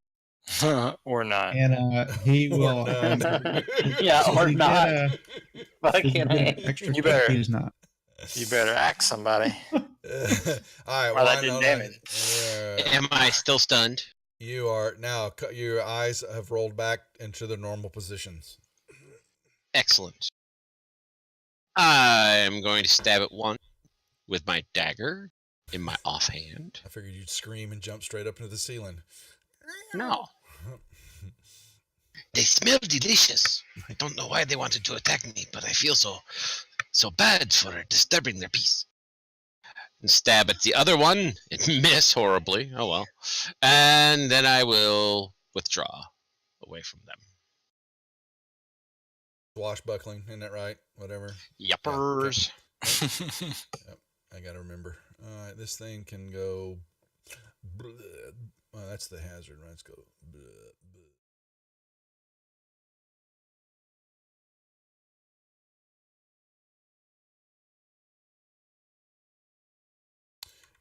Or not. And he will. not. Yeah, or Does he not. get Fucking does he get A. extra You better- kick? He does not. You better axe somebody. All right. Well, that I did know damage. Am I still stunned? You are now. Your eyes have rolled back into the normal positions. Excellent. I'm going to stab at one with my dagger in my offhand. I figured you'd scream and jump straight up into the ceiling. No. They smell delicious. I don't know why they wanted to attack me, but I feel so bad for disturbing their peace. And stab at the other one and miss horribly. Oh well. And then I will withdraw away from them. Swashbuckling, isn't that right? Whatever. Yuppers. Yep, I gotta remember. All right, this thing can go. Well, that's the hazard. Right? Let's go.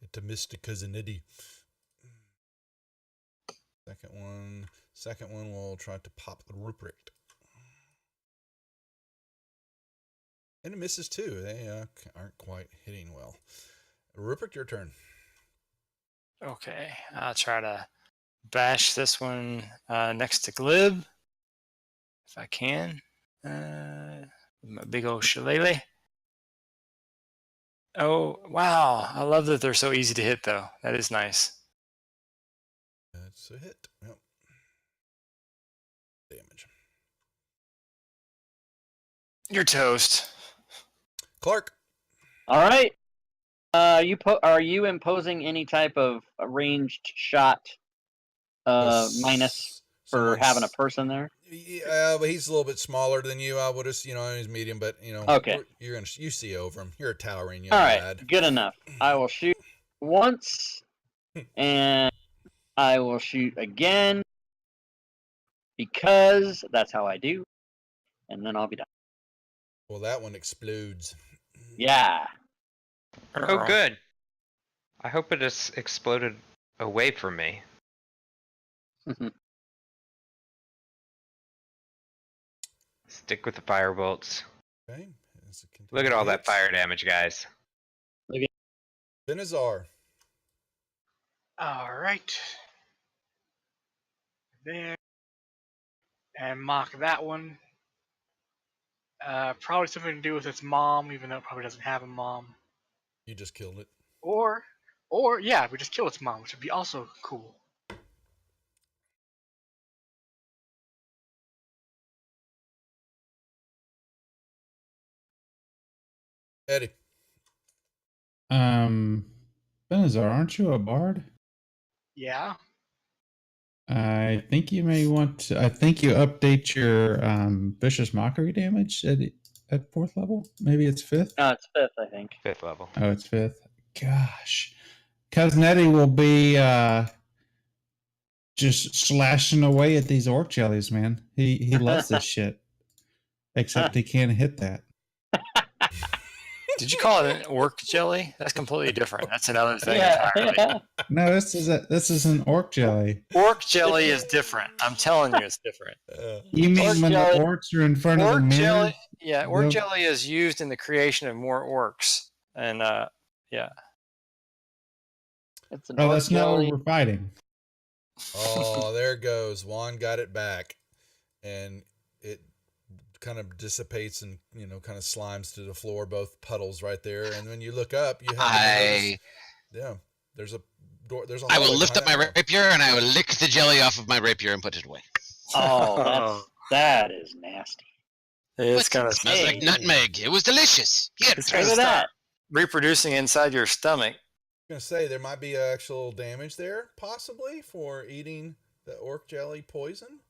It's a Mr. Cousin Eddie. Second one will try to pop the Ruprecht. And it misses too. They aren't quite hitting well. Ruprecht, your turn. Okay, I'll try to bash this one next to Glib, if I can. With my big old shillelagh. Oh, wow. I love that they're so easy to hit, though. That is nice. That's a hit. Yep. Damage. You're toast. Clark. All right. Are you imposing any type of ranged shot minus for having a person there? Yeah, but he's a little bit smaller than you. I would have, he's medium, but Okay. You see over him. You're a towering young All right, lad. good enough. I will shoot once, and I will shoot again because that's how I do, and then I'll be done. Well, that one explodes. Yeah. Oh, good. I hope it has exploded away from me. Stick with the fire bolts. Okay. Look at all that fire damage, guys. Benazar. All right. There. And mock that one. Probably something to do with its mom, even though it probably doesn't have a mom. You just killed it. Or yeah, we just kill its mom, which would be also cool. Eddie. Benazar, aren't you a bard? Yeah. I think you may want to. I think you update your vicious mockery damage at 4th level. Maybe it's 5th. No, it's 5th, I think. 5th level. Oh, it's 5th. Gosh, Cousin Eddie will be just slashing away at these orc jellies, man. He loves this shit. Except he can't hit that. Did you call it an orc jelly? That's completely different. That's another thing Yeah. entirely. No, this is an orc jelly. Orc jelly is different. I'm telling you, it's different. You mean Orc when jelly- the orcs are in front of the Orc mirror? jelly, yeah, orc Nope. jelly is used in the creation of more orcs, and yeah. It's an Oh, orc that's not jelly. what we're fighting. Oh, there goes. Juan got it back, and it kind of dissipates and kind of slimes to the floor, both puddles right there. And when you look up, you have there's a door. There's a I will hallway lift up my behind that door. rapier and I will lick the jelly off of my rapier and put it away. Oh, that is nasty. It's What? gonna Smells like Hey. nutmeg. It was delicious. Here, It's try gonna Look at start that. reproducing inside your stomach. I'm gonna say there might be actual damage there, possibly for eating the orc jelly poison.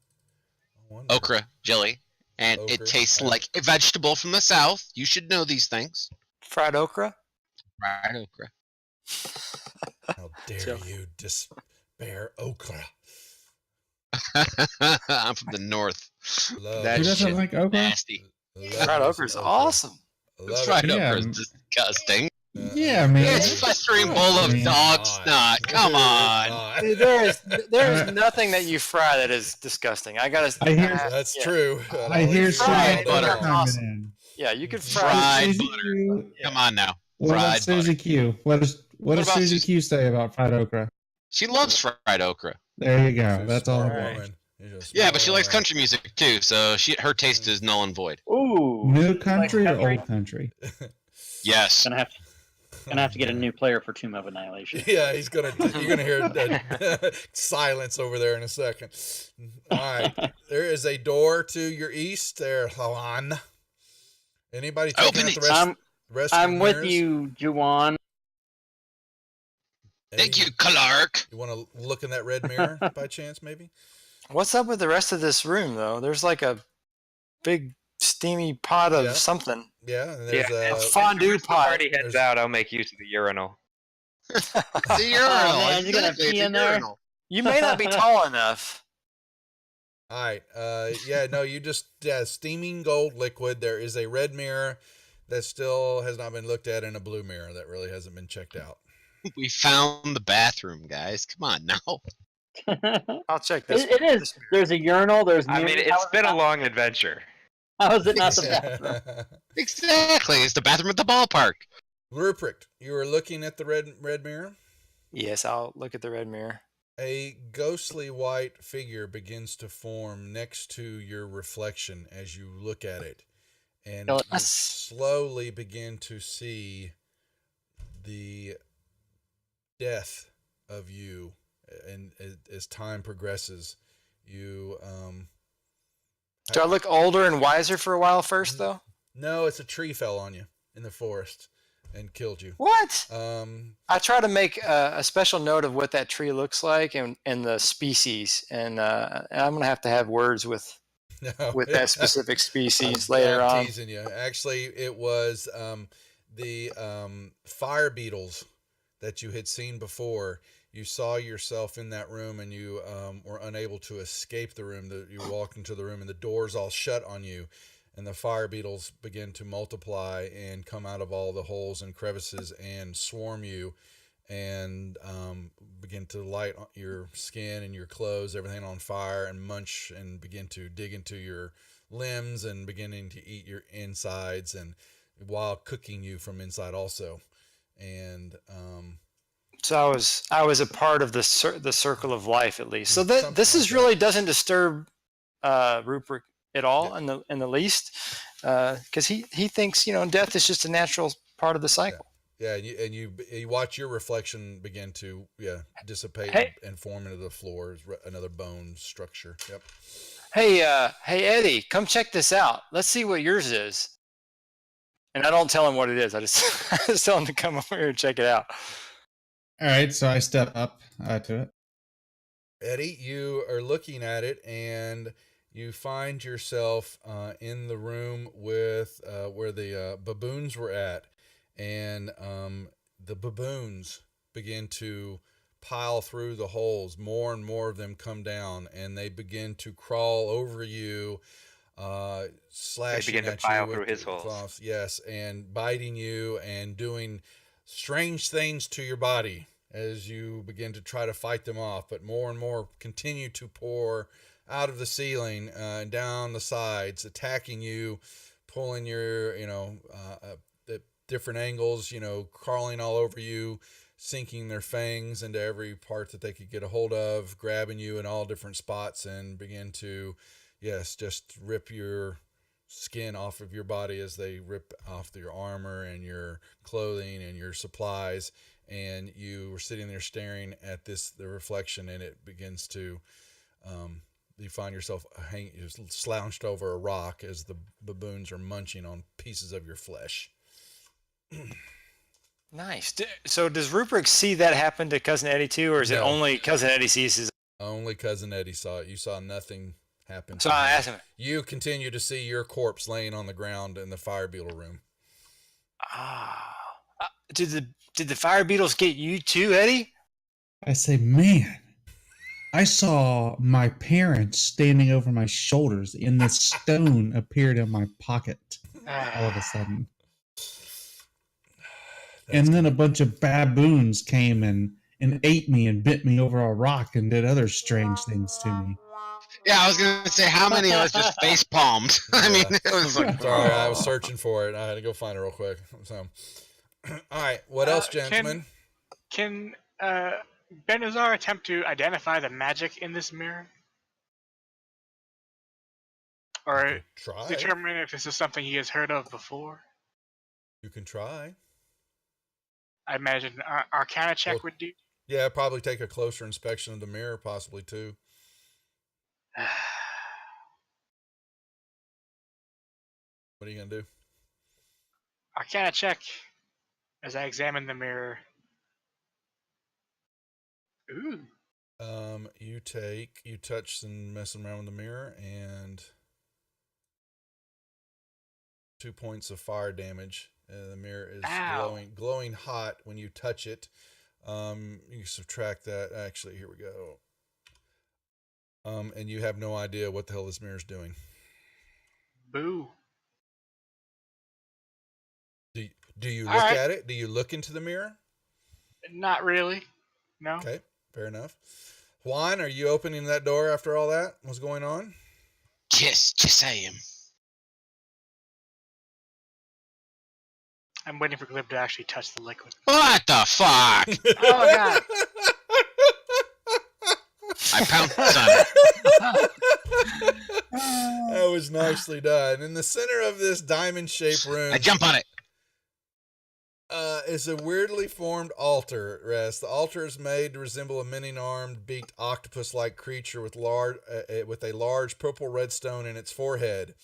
I wonder. okra jelly, and Okra. it tastes like a vegetable from the south. You should know these things. Fried okra. Fried okra. How dare Jelly. you despair okra? I'm from the north. Love That Who shit doesn't like okra? nasty. love Fried me okra some is awesome. I love Fried it. Yeah, okra is disgusting. Yeah, man. It's festering bowl of Man. dog Not. snot. Come It is on. not. Dude, there is nothing that you fry that is disgusting. I gotta. I hear- That's yeah. true. I hear Fried Susie butter. Q chiming in. Yeah, you could Fried fry. Susie butter. Q, Come on now. what about Fried Susie butter. Q? What does about Susie Susie- Q say about fried okra? She loves fried okra. There you go. She's a That's all. smart Alright. woman. She's a Yeah, smart but she likes woman. country music too, so her taste is null and void. Ooh. New country or country? old country? Yes. Gonna have to get a new player for Tomb of Annihilation. Yeah, you're gonna hear silence over there in a second. All right, there is a door to your east there, Juan. Anybody checking Open out the it. rest of I'm the with mirrors? you, Juwan. Thank Eddie, you, Clark. You want to look in that red mirror by chance, maybe? What's up with the rest of this room, though? There's like a big steamy pot of Yeah. something. Yeah, and there's A a fondue Once the pot. party heads There's- out, I'll make use of the urinal. It's a urinal. man, you're gonna Exactly, it's pee a in there? urinal. You may not be tall enough. All right. Yeah, no, you just steaming gold liquid. There is a red mirror that still has not been looked at, and a blue mirror that really hasn't been checked out. We found the bathroom, guys. Come on now. I'll check this. It is. There's a urinal. There's. I mean, mirrors. it's been a long adventure. How is it not the bathroom? Exactly. It's the bathroom at the ballpark. Ruprecht, you were looking at the red mirror. Yes, I'll look at the red mirror. A ghostly white figure begins to form next to your reflection as you look at it, and you Yes. slowly begin to see the death of you. And as time progresses, you Do I look older and wiser for a while first, though? no, it's a tree fell on you in the forest and killed you. What? I I try to make a special note of what that tree looks like and the species, and I'm gonna have to have words with that specific species later I'm on. teasing you. Actually, it was the fire beetles that you had seen before. You saw yourself in that room, and you were unable to escape the room. You walked into the room, and the doors all shut on you. And the fire beetles begin to multiply and come out of all the holes and crevices and swarm you, and begin to light your skin and your clothes, everything on fire, and munch and begin to dig into your limbs and beginning to eat your insides, and while cooking you from inside also. And So I was a part of the circle of life at least. So Something this like is that. really doesn't disturb Rupert at all in the least, because he thinks death is just a natural part of the cycle. yeah, and you watch your reflection begin to dissipate Hey. and form into the floor as another bone structure. Yep. Hey Eddie, come check this out. Let's see what yours is. And I don't tell him what it is. I just tell him to come over here and check it out. All right, so I step up to it. Eddie, you are looking at it, and you find yourself in the room with where the baboons were at, and the baboons begin to pile through the holes. More and more of them come down, and they begin to crawl over you slashing begin to at file you through with his the holes. claws. Yes, and biting you and doing strange things to your body as you begin to try to fight them off. But more and more continue to pour out of the ceiling and down the sides, attacking you, pulling your, at different angles, crawling all over you, sinking their fangs into every part that they could get a hold of, grabbing you in all different spots, and begin to, yes, just rip your skin off of your body as they rip off your armor and your clothing and your supplies. And you were sitting there staring at the reflection, and it begins to, you find yourself slouched over a rock as the baboons are munching on pieces of your flesh. Nice. So does Rupert see that happen to Cousin Eddie too, or is it No. only Cousin Eddie sees his? Only Cousin Eddie saw it. You saw nothing happen. So I asked him. You continue to see your corpse laying on the ground in the fire beetle room. Did the fire beetles get you too, Eddie? I say, man, I saw my parents standing over my shoulders, and the stone appeared in my pocket all of a sudden. And then a bunch of baboons came and ate me and bit me over a rock and did other strange things to me. Yeah, I was gonna say, how many of us just face palmed? I mean, it was like, Sorry, I was searching for it. I had to go find it real quick. So, all right, what else, gentlemen? Can Benazar attempt to identify the magic in this mirror? Or Try. determine if this is something he has heard of before? You can try. I imagine an Arcana check would do. Yeah, probably take a closer inspection of the mirror, possibly too. What are you gonna do? Arcana check as I examine the mirror. Ooh. You touch and messing around with the mirror, and 2 points of fire damage. The mirror is glowing hot when you touch it. You subtract that. Actually, here we go. And you have no idea what the hell this mirror is doing. Boo. Do you look at it? Do you look into the mirror? Not really. No. Okay, fair enough. Juan, are you opening that door after all that? What's going on? Yes, I am. I'm waiting for Glib to actually touch the liquid. What the fuck? Oh my god. I pounced on it. That was nicely done. In the center of this diamond-shaped room, I jump on it. is a weirdly formed altar rest. The altar is made to resemble a many-armed, beaked octopus-like creature with a large purple-red stone in its forehead.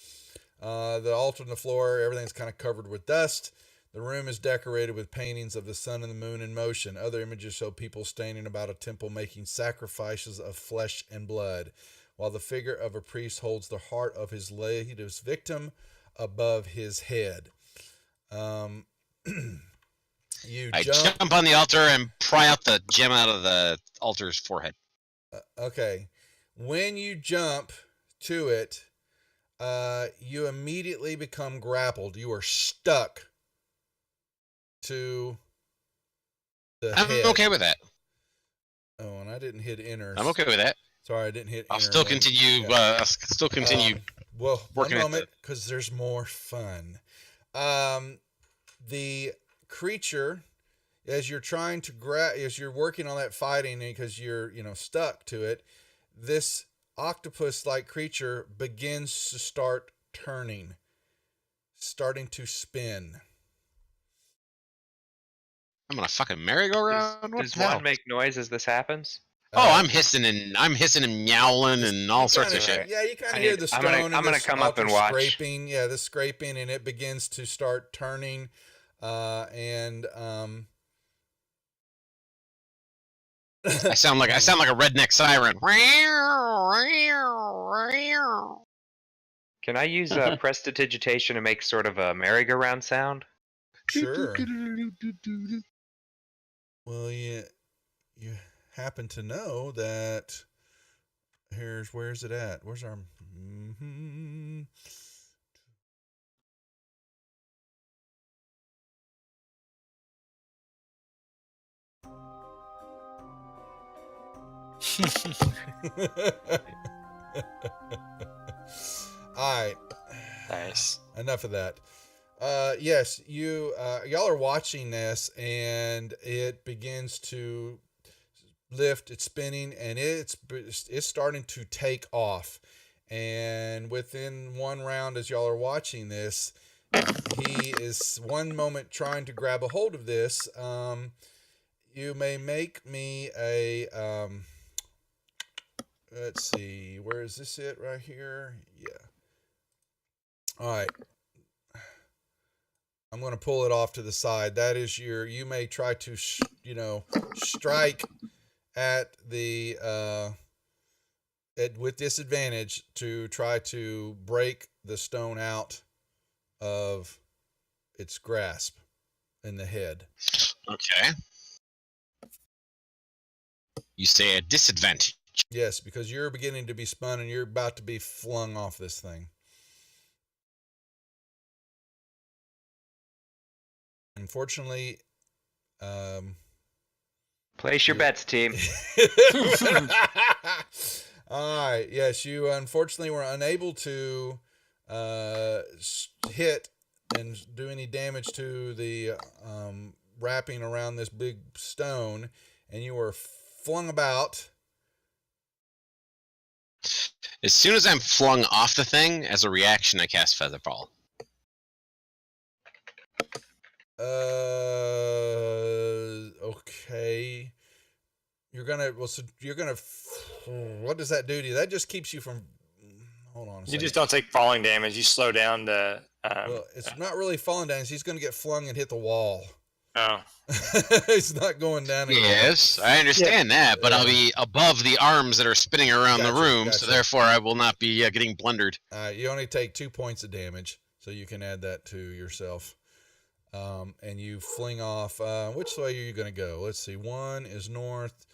The altar on the floor, everything's kind of covered with dust. The room is decorated with paintings of the sun and the moon in motion. Other images show people standing about a temple making sacrifices of flesh and blood, while the figure of a priest holds the heart of his latest victim above his head. I jump on the altar and pry out the gem out of the altar's forehead. Okay. When you jump to it, you immediately become grappled. You are stuck to the head. I'm okay with that. Oh, and I didn't hit enter. I'm okay with that. Sorry, I didn't hit enter. I'll still continue. Yeah. I'll still continue. Well, one working at moment, because there's more fun. The creature, as you're trying to as you're working on that fighting, because you're stuck to it, this octopus-like creature begins to start starting to spin. I'm on a fucking merry-go-round. Does one make noise as this happens? Oh, I'm hissing and meowling and all sorts of shit. Yeah, you kind of hear the stone. I'm gonna come up and watch. Scraping, yeah, the scraping, and it begins to start turning, and I sound like a redneck siren. Can I use prestidigitation to make sort of a merry-go-round sound? Sure. Well, you happen to know that Where's it at? Where's our? Mm-hmm. All right. Nice. Enough of that. Yes, y'all are watching this, and it begins to lift. It's spinning, and it's starting to take off. And within one round, as y'all are watching this, he is one moment trying to grab a hold of this. You may make me a. Let's see. Where is this? It right here. Yeah. All right. I'm going to pull it off to the side. That is you may try to, strike at the, with disadvantage to try to break the stone out of its grasp in the head. Okay. You say a disadvantage. Yes, because you're beginning to be spun and you're about to be flung off this thing. Unfortunately, Place your bets, team. All right. Yes, you unfortunately were unable to hit and do any damage to the wrapping around this big stone, and you were flung about. As soon as I'm flung off the thing, as a reaction, I cast Featherfall. Okay. What does that do to you? That just keeps you from, hold on a second. You just don't take falling damage. You slow down the. Well, it's not really falling down. He's going to get flung and hit the wall. Oh. He's not going down anymore. Yes, I understand that, but I'll be above the arms that are spinning around the room, so therefore I will not be getting blundered. You only take 2 points of damage, so you can add that to yourself. And you fling off. Which way are you going to go? Let's see. 1 is north,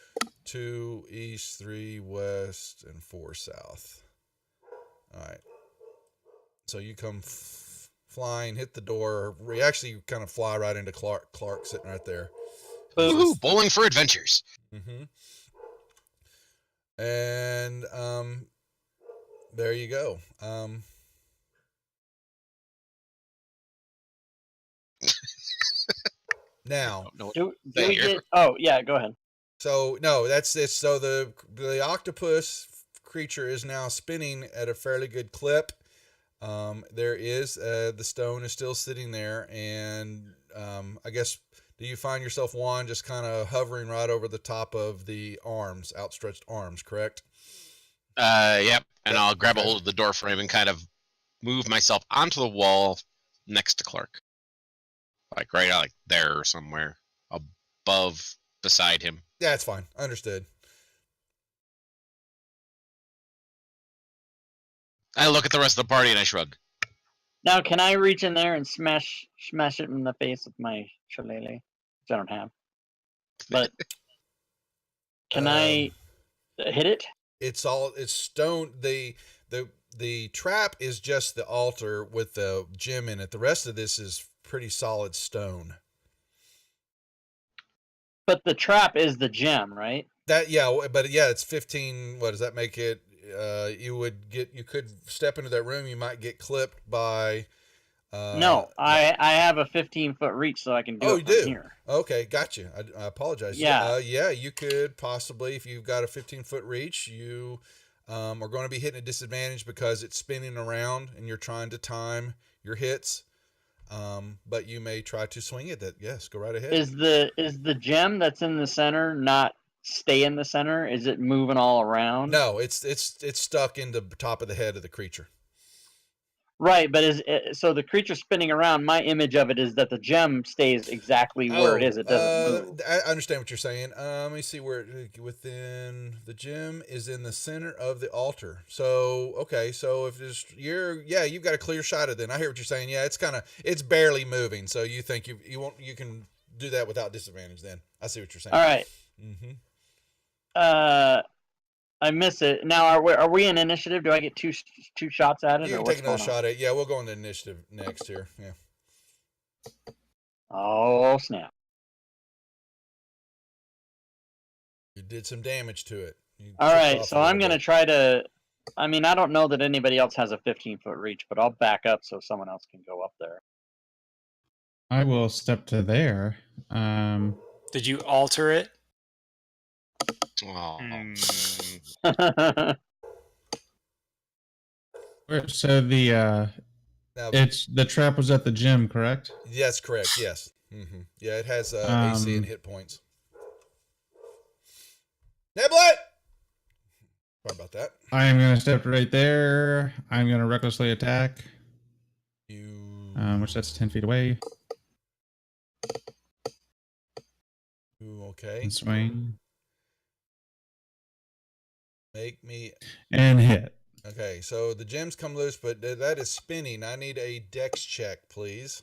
2 east, 3 west, and 4 south. All right. So you come flying, hit the door. You actually kind of fly right into Clark sitting right there. Woohoo! Bowling for adventures. Mm-hmm. And there you go. Now, do we get? Oh yeah, go ahead. So no, that's it. So the octopus creature is now spinning at a fairly good clip. There is the stone is still sitting there, and I guess do you find yourself, Juan, just kind of hovering right over the top of the arms, outstretched arms, correct? Yep. And I'll grab a hold of the door frame and kind of move myself onto the wall next to Clark. Like right out like there or somewhere above, beside him. Yeah, it's fine. Understood. I look at the rest of the party and I shrug. Now, can I reach in there and smash it in the face with my shillelagh, which I don't have? But can I hit it? It's stone. The trap is just the altar with the gem in it. The rest of this is pretty solid stone. But the trap is the gem, right? It's 15. What does that make it? You could step into that room. You might get clipped by. No, I have a 15-foot reach, so I can do it from here. Okay, gotcha. I apologize. Yeah. You could possibly, if you've got a 15-foot reach, you are going to be hitting a disadvantage because it's spinning around and you're trying to time your hits. But you may try to swing it. Yes, go right ahead. Is the gem that's in the center not stay in the center? Is it moving all around? No, it's stuck in the top of the head of the creature. Right, but so the creature spinning around, my image of it is that the gem stays exactly where it is. It doesn't move. I understand what you're saying. Let me see where within the gem is in the center of the altar. So, okay, so if you've got a clear shot of it then. I hear what you're saying. Yeah, it's barely moving. So you think you can do that without disadvantage then. I see what you're saying. All right. Mm-hmm. I miss it. Now, are we in initiative? Do I get two shots at it, You or can what's take another going on? shot at it. Yeah, we'll go into initiative next here. Yeah. Oh snap! You did some damage to it. You All chipped right, off so a I'm little gonna bit. try to. I mean, I don't know that anybody else has a 15-foot reach, but I'll back up so someone else can go up there. I will step to there. Did you alter it? Oh. So the Now, it's the trap was at the gym, correct? that's correct. Yes. Yeah, it has AC and hit points. Niblet! Sorry about that. I am going to step right there. I'm going to recklessly attack, which that's 10 feet away, Okay. and swing Make me. and hit. Okay, so the gems come loose, but that is spinning. I need a dex check, please.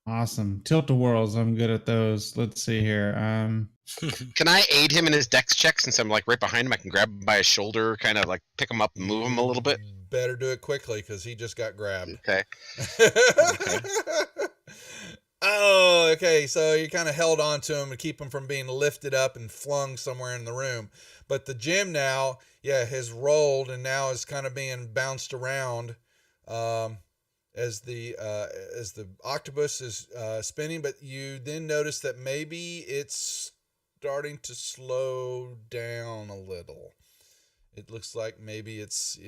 Awesome. Tilt-a-whirls. I'm good at those. Let's see here. Can I aid him in his dex check since I'm like right behind him? I can grab him by his shoulder, kind of like pick him up and move him a little bit. Better do it quickly because he just got grabbed. Okay. Oh, okay. So you kind of held on to him to keep him from being lifted up and flung somewhere in the room. But the gem now, has rolled and now is kind of being bounced around as the octopus is spinning. But you then notice that maybe it's starting to slow down a little. It looks like maybe it's,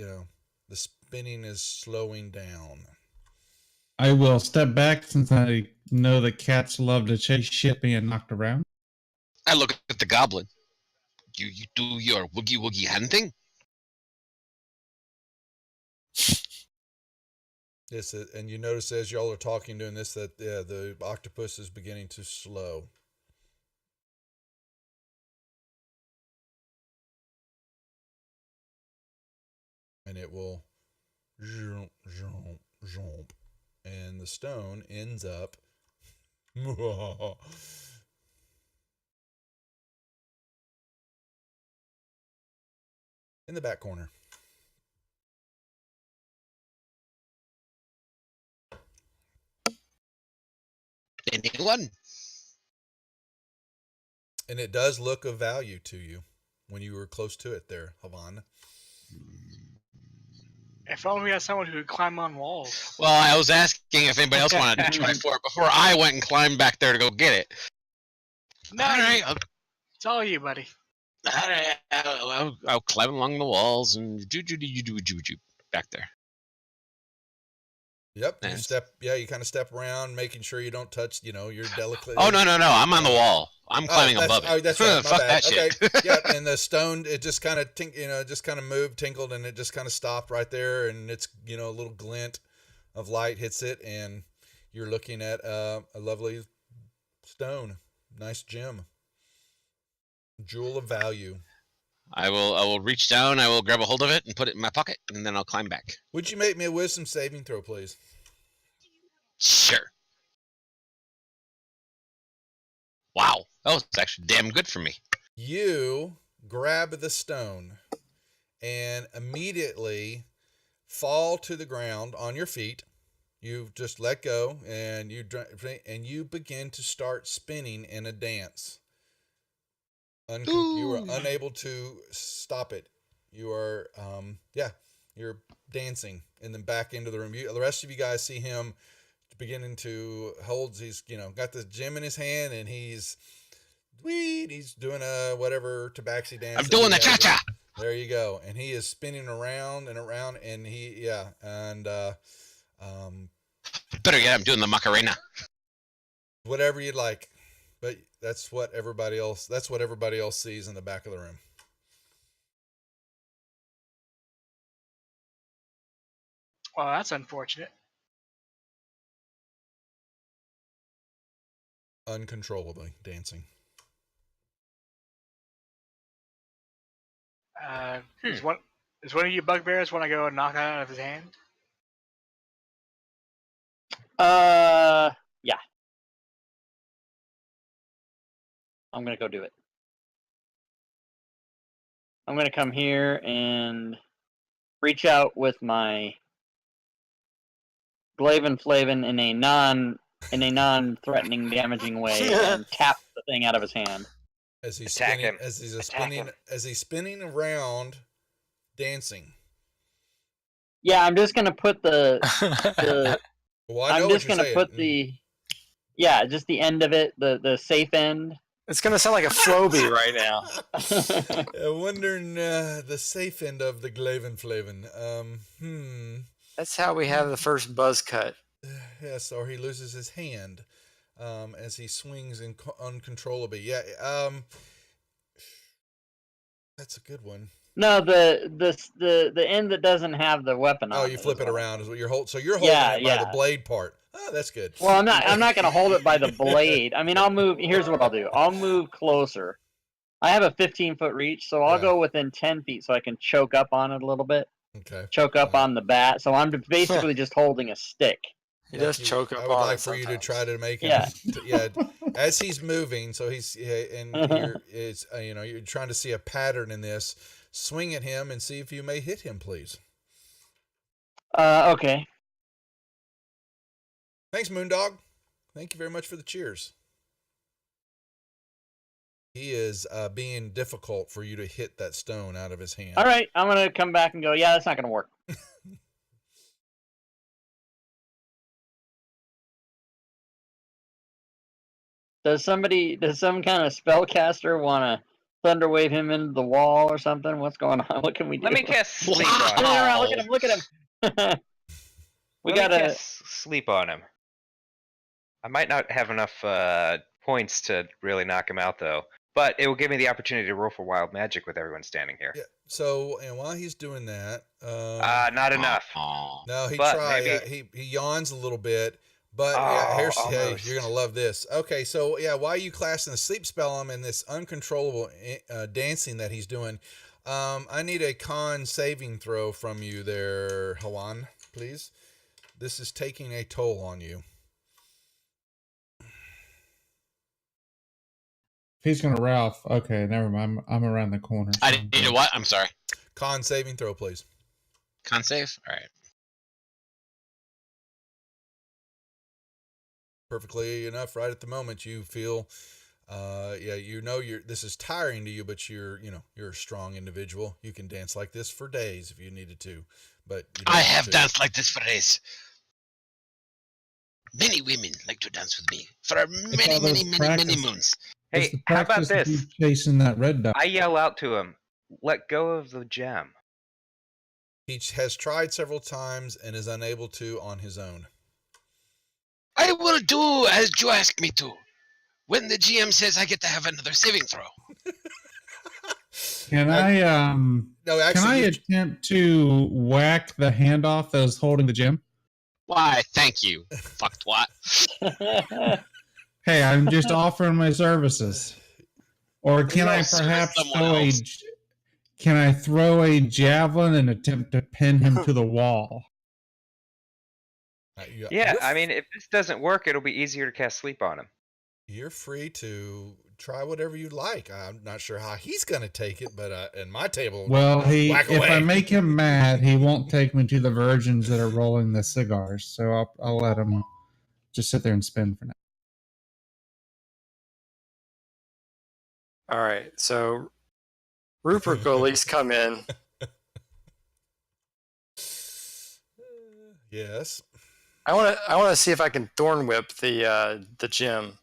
the spinning is slowing down. I will step back since I know that cats love to chase shit being knocked around. I look at the goblin. You do your woogie woogie hand thing? Yes, and you notice as y'all are talking doing this that the octopus is beginning to slow. And it will jump, jump, jump. And the stone ends up in the back corner. Anyone? And it does look of value to you when you were close to it there, Havan. If only we had someone who could climb on walls. Well, I was asking if anybody else wanted to try for it before I went and climbed back there to go get it. No, All right, it's all you, buddy. all right, I'll climb along the walls and do back there. Yep. Nice. You kind of step around, making sure you don't touch, your delicate. Oh no! I'm on the wall. I'm climbing above it. Oh, that's right. Fuck that shit. Okay. Yeah, and the stone, it just kind of moved, tinkled, and it just kind of stopped right there, and it's, a little glint of light hits it, and you're looking at a lovely stone, nice gem, jewel of value. I will reach down. I will grab a hold of it and put it in my pocket, and then I'll climb back. Would you make me a wisdom saving throw, please? Sure. Wow, that was actually damn good for me. You grab the stone and immediately fall to the ground on your feet. You just let go and you begin to start spinning in a dance. You are unable to stop it. You are, you're dancing and then back into the room. The rest of you guys see him beginning to hold. He's, got the gem in his hand and he's doing a whatever tabaxi dance. I'm doing the cha-cha. There you go. And he is spinning around and around and Better yet, I'm doing the Macarena. whatever you'd like. But that's what everybody else sees in the back of the room. Well, that's unfortunate. Uncontrollably dancing. Is one of you bugbears want to go and knock that out of his hand? Yeah. I'm gonna go do it. I'm gonna come here and reach out with my Glaven Flavin in a non-threatening, damaging way, and tap the thing out of his hand. As he's Attack spinning, him. as he's Attack spinning, him. as he's spinning around, dancing. Yeah, I'm just gonna put the. Well, I know I'm what just you're gonna saying. put the. Yeah, just the end of it, the safe end. It's gonna sound like a Floby right now. Wondering the safe end of the Glaven Flavin. That's how we have the first buzz cut. Yes, or he loses his hand as he swings uncontrollably. Yeah, that's a good one. No, the end that doesn't have the weapon on. Oh, you flip it around is what you're holding. So you're holding Yeah, it by the yeah. blade part. Oh, that's good. Well, I'm not gonna hold it by the blade. I mean, I'll move. Here's what I'll do. I'll move closer. I have a 15-foot reach, so I'll Yeah. go within 10 feet so I can choke up on it a little bit. Okay. Choke up on the bat. So I'm basically just holding a stick. He does choke up I on would like it for you to sometimes. try to make him. Yeah. Yeah. As he's moving, so he's and you're trying to see a pattern in this. Swing at him and see if you may hit him, please. Okay. Thanks, Moondog. Thank you very much for the cheers. He is being difficult for you to hit that stone out of his hand. All right, I'm gonna come back and go. Yeah, that's not gonna work. Does some kind of spellcaster want to thunderwave him into the wall or something? What's going on? What can we do? Let me cast sleep Turn on him. around, look at him! Look at him! we Let me gotta. cast sleep on him. I might not have enough points to really knock him out, though. But it will give me the opportunity to roll for wild magic with everyone standing here. Yeah. So, and while he's doing that, Not enough. no, he but tried. maybe- He yawns a little bit, but almost. you're gonna love this. Okay, so yeah, while you casting the sleep spell on him and this uncontrollable dancing that he's doing, I need a con saving throw from you there, Hawan, please. This is taking a toll on you. If he's gonna Ralph, okay, never mind. I'm around the corner. I didn't need a what? I'm sorry. Con saving throw, please. Con save? All right. Perfectly enough. Right at the moment, you feel, this is tiring to you, but you're a strong individual. You can dance like this for days if you needed to, but you don't I want have to. danced like this for days. Many women like to dance with me for many, all those many, many, many practice- moons. It's Hey, the how about practice of this? you chasing that red dot. I yell out to him, let go of the gem. He has tried several times and is unable to on his own. I will do as you ask me to. When the GM says I get to have another saving throw. Can I No, can I actually, attempt to whack the handoff that is holding the gem? Why, thank you, fuck twat. Hey, I'm just offering my services. Or can I Yes, perhaps someone throw else. can I throw a javelin and attempt to pin him to the wall? Yeah, I mean, if this doesn't work, it'll be easier to cast sleep on him. you're free to try whatever you like. I'm not sure how he's going to take it, but in my table, Well, whack if I away. make him mad, he won't take me to the virgins that are rolling the cigars. So I'll let him just sit there and spin for now. All right, so Rupert will at least come in. Yes. I want to see if I can thorn whip the gem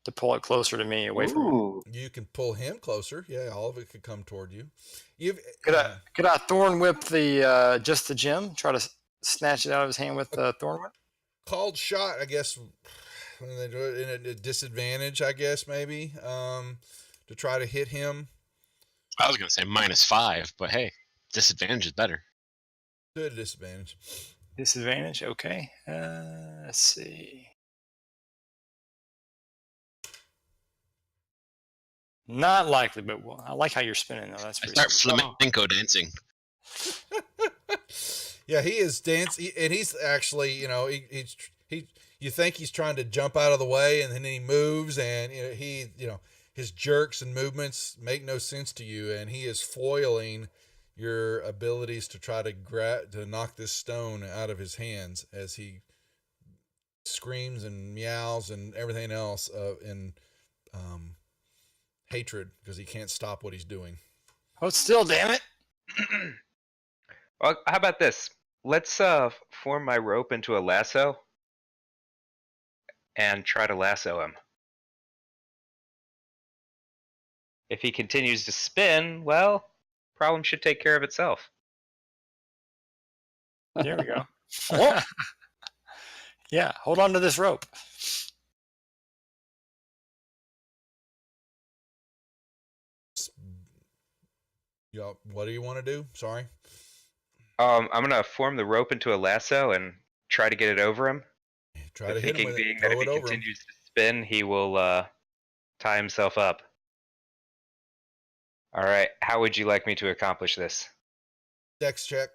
to pull it closer to me, away from him. Ooh. You can pull him closer. Yeah, all of it could come toward you. Could I thorn whip the just the gem? Try to snatch it out of his hand with the thorn whip. Called shot, I guess, when they do it in a disadvantage, I guess, maybe, to try to hit him. I was going to say -5, but hey, disadvantage is better. To a disadvantage. Disadvantage. Okay. Let's see. Not likely, but well, I like how you're spinning though. That's I pretty start sweet. flamenco dancing. Yeah, he is dancing, and he's actually, you think he's trying to jump out of the way, and then he moves, and his jerks and movements make no sense to you, and he is foiling your abilities to try to knock this stone out of his hands as he screams and meows and everything else in hatred because he can't stop what he's doing. Hold still, damn it. Well, how about this? Let's form my rope into a lasso and try to lasso him. If he continues to spin, well, problem should take care of itself. There we go. Oh. Yeah, hold on to this rope. Yeah, what do you want to do? Sorry. I'm gonna form the rope into a lasso and try to get it over him. Try The to hit him thinking with being it. that Throw if it he over him. continues to spin, he will tie himself up. All right, how would you like me to accomplish this? Dex check.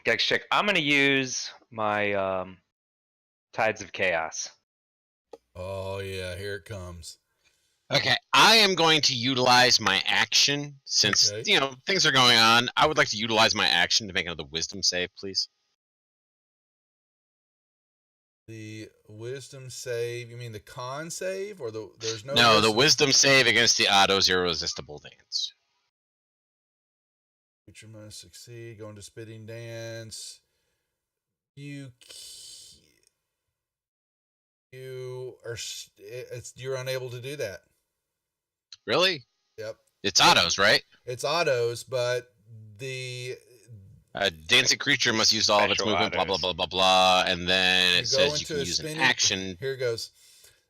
Dex check. I'm gonna use my Tides of Chaos. Oh yeah, here it comes. Okay, I am going to utilize my action since Okay. you know things are going on. I would like to utilize my action to make another wisdom save, please. The wisdom save. You mean the con save, or there's no? No, the wisdom save against the auto zero resistible dance. Creature must succeed. Go into spitting dance. You're unable to do that. Really? Yep. It's autos, right? It's autos, but the Dancing creature must use all of its Special movement, blah, blah, autos. blah, blah, blah. And then You it go says you into can a use an spinning- action. Here it goes.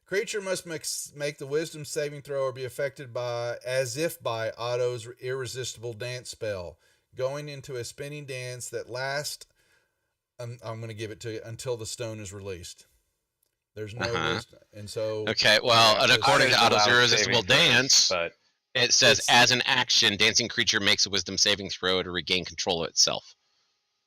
Creature must make the wisdom saving throw or be affected as if by Otto's irresistible dance spell. Going into a spinning dance that lasts, I'm going to give it to you, until the stone is released. There's no wisdom. And so. Okay, well, Yeah, and according to autos Otto's allow irresistible saving throws, dance, but it says It's- as an action, dancing creature makes a wisdom saving throw to regain control of itself.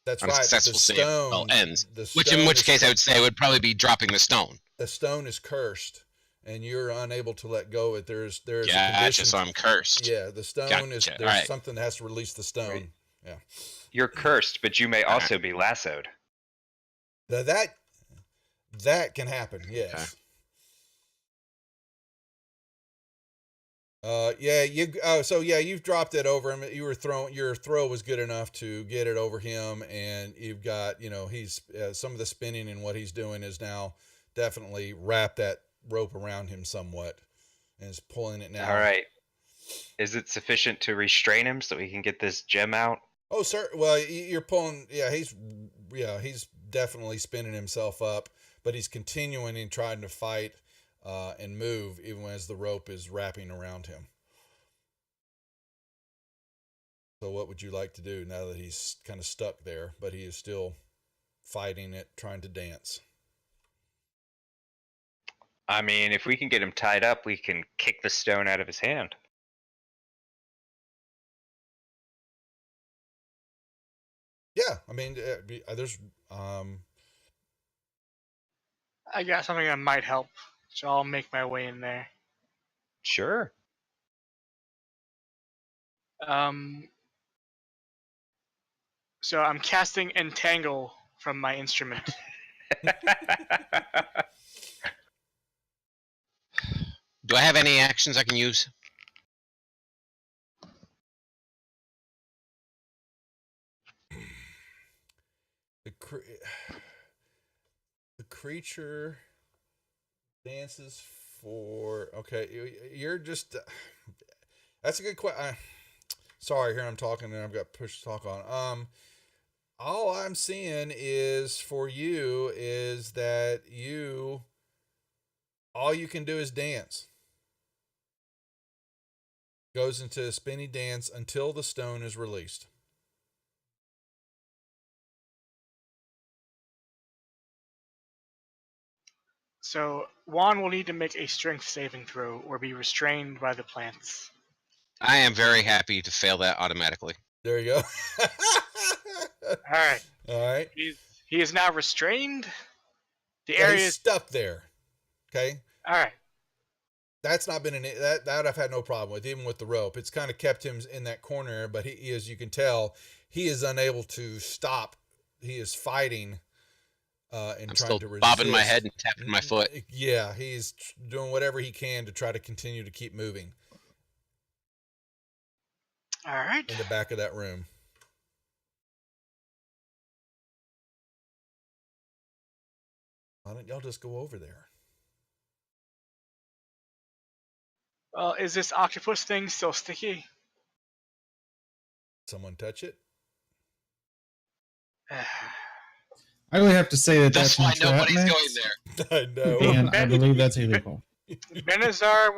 That's On a right. successful The save stone spell ends. the Which in stone which is case I would say would probably be dropping the stone. the stone is cursed, and you're unable to let go of it. There's a Gotcha, condition. so I'm cursed. Yeah, the stone is Gotcha, there's alright. something that has to release the stone. Right. Yeah. you're cursed, but you may also be lassoed. That can happen. Yes. You've dropped it over him. Your throw was good enough to get it over him, and you've got, he's some of the spinning and what he's doing is now definitely wrapped that rope around him somewhat, and is pulling it now. All right. Is it sufficient to restrain him so we can get this gem out? Oh, sir. Well, you're pulling. Yeah, he's definitely spinning himself up, but he's continuing and trying to fight and move even as the rope is wrapping around him. So, what would you like to do now that he's kind of stuck there, but he is still fighting it, trying to dance? I mean, if we can get him tied up, we can kick the stone out of his hand. Yeah, I mean, there's I got something that might help, so I'll make my way in there. Sure. So I'm casting Entangle from my instrument. Do I have any actions I can use? the creature dances for. Okay, you're just. That's a good question. Sorry, here I'm talking and I've got push to talk on. All I'm seeing is for you is that all you can do is dance. Goes into a spinny dance until the stone is released. So Juan will need to make a strength saving throw or be restrained by the plants. I am very happy to fail that automatically. There you go. All right. All right. He is now restrained. The Yeah, area he's is stuck there. Okay. all right. that's not been that I've had no problem with, even with the rope. It's kind of kept him in that corner, but he, as you can tell, he is unable to stop. He is fighting and I'm trying still to resist. bobbing my head and tapping my foot. Yeah, he's doing whatever he can to try to continue to keep moving All right. in the back of that room. Why don't y'all just go over there? Well, is this octopus thing still sticky? Someone touch it? I would have to say that That's that's why nobody's entrapment, going there. I know. and I believe that's illegal. Benazar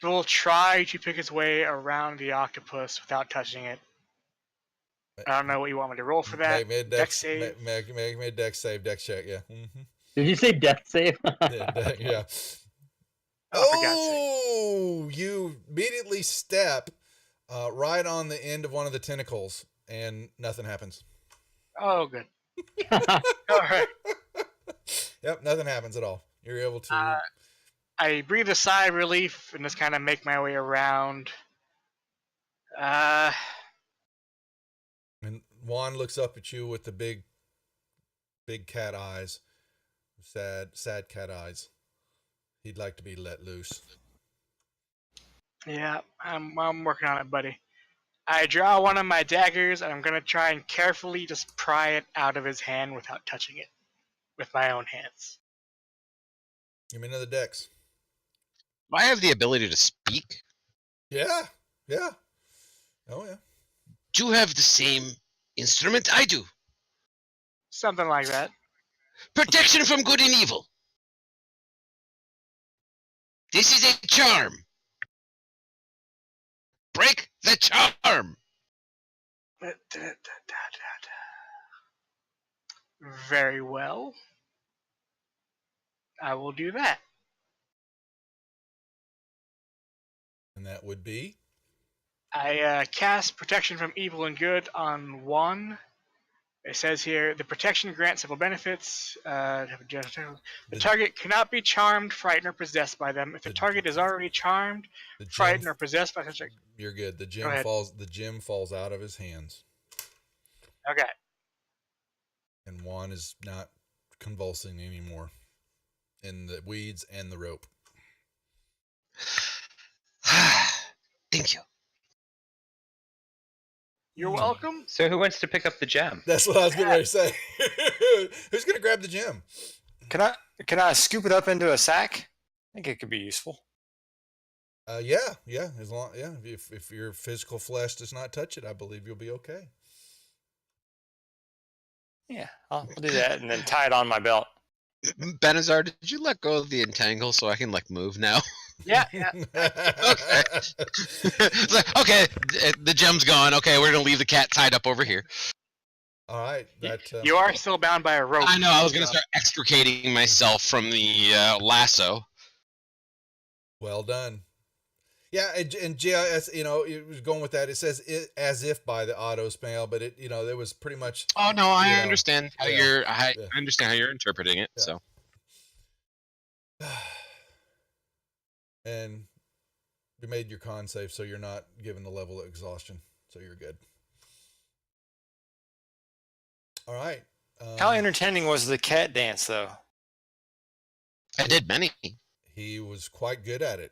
will try to pick his way around the octopus without touching it. I don't know what you want me to roll for that. Make Dex save. Make a dex save, dex check, yeah. Mm-hmm. Did you say death save? Yeah. Oh, for God's sake. Oh, you immediately step right on the end of one of the tentacles, and nothing happens. Oh, good. All right. Yep, nothing happens at all. You're able to. I breathe a sigh of relief and just kind of make my way around. And Juan looks up at you with the big cat eyes, sad cat eyes. He'd like to be let loose. Yeah, I'm working on it, buddy. I draw one of my daggers, and I'm gonna try and carefully just pry it out of his hand without touching it with my own hands. Give me another dex. Do I have the ability to speak? Yeah. Oh yeah. Do you have the same instrument I do? Something like that. Protection from good and evil. This is a charm. Break the charm. Very well. I will do that. And that would be. I cast Protection from Evil and Good on one. It says here, the protection grants several benefits. The target cannot be charmed, frightened, or possessed by them. If the target is already charmed, frightened, or possessed by such a... You're good. The gem falls out of his hands. Okay. And Juan is not convulsing anymore in the weeds and the rope. Thank you. You're welcome. So who wants to pick up the gem? That's what I was getting ready to say. Who's going to grab the gem? Can I scoop it up into a sack? I think it could be useful. Yeah. As long, if your physical flesh does not touch it, I believe you'll be okay. Yeah, I'll do that and then tie it on my belt. Benazar, did you let go of the entangle so I can move now? Yeah. Okay. It's like, okay, the gem's gone. Okay, we're gonna leave the cat tied up over here. All right. You are still bound by a rope. I know. I was gonna start extricating myself from the lasso. Well done. Yeah, and GIS, it was going with that. It says it as if by the auto spell, but it, there was pretty much. Oh no, I understand how you're. I Yeah. understand how you're interpreting it. Yeah. So. And you made your con save, so you're not given the level of exhaustion, so you're good. All right. How entertaining was the cat dance, though? I did many. He was quite good at it.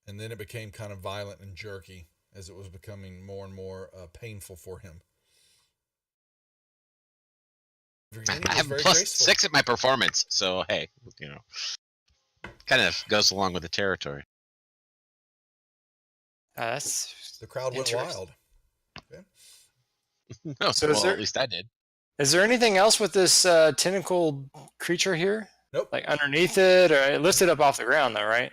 And then it became kind of violent and jerky as it was becoming more and more painful for him. I have +6 at my performance, so hey, kind of goes along with the territory. That's The crowd went wild. Okay. No, So well, is there- at least I did. Is there anything else with this tentacle creature here? Nope. Like underneath it, or it lifted up off the ground, though, right?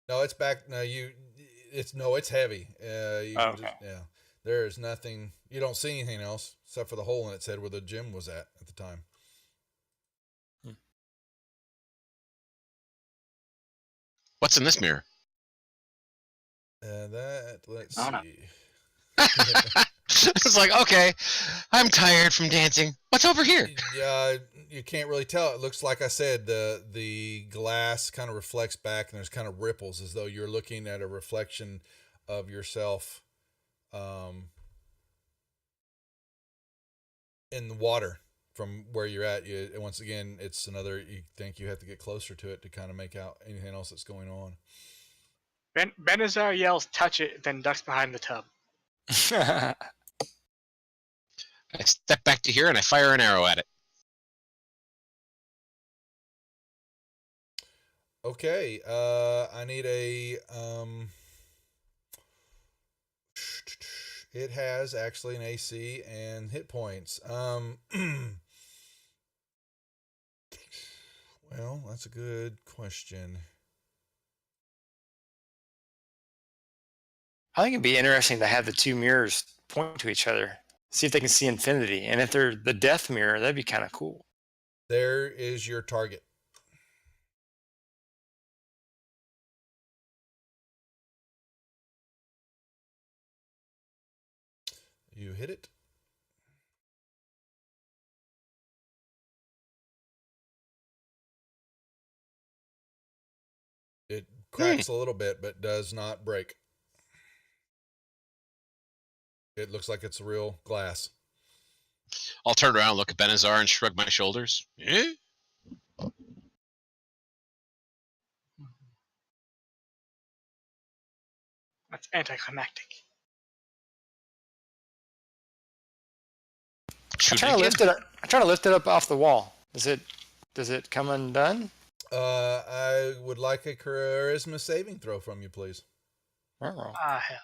No, it's back. No, it's heavy. Okay. There is nothing. You don't see anything else except for the hole in its head where the gym was at the time. What's in this mirror? Let's Oh, no. see. It's like, okay, I'm tired from dancing. What's over here? Yeah, you can't really tell. It looks like I said, the glass kind of reflects back, and there's kind of ripples as though you're looking at a reflection of yourself in the water from where you're at. Once again, it's another, you think you have to get closer to it to kind of make out anything else that's going on. Benazar yells, "Touch it!" then ducks behind the tub. I step back to here and I fire an arrow at it. Okay, I need a it has actually an AC and hit points. Well, that's a good question. I think it'd be interesting to have the two mirrors point to each other, see if they can see infinity. And if they're the death mirror, that'd be kind of cool. There is your target. You hit it. It cracks a little bit, but does not break. It looks like it's real glass. I'll turn around, look at Benazar, and shrug my shoulders. Eh? That's anticlimactic. I'm trying to lift it up off the wall. Does it come undone? I would like a charisma saving throw from you, please. Oh, Hell.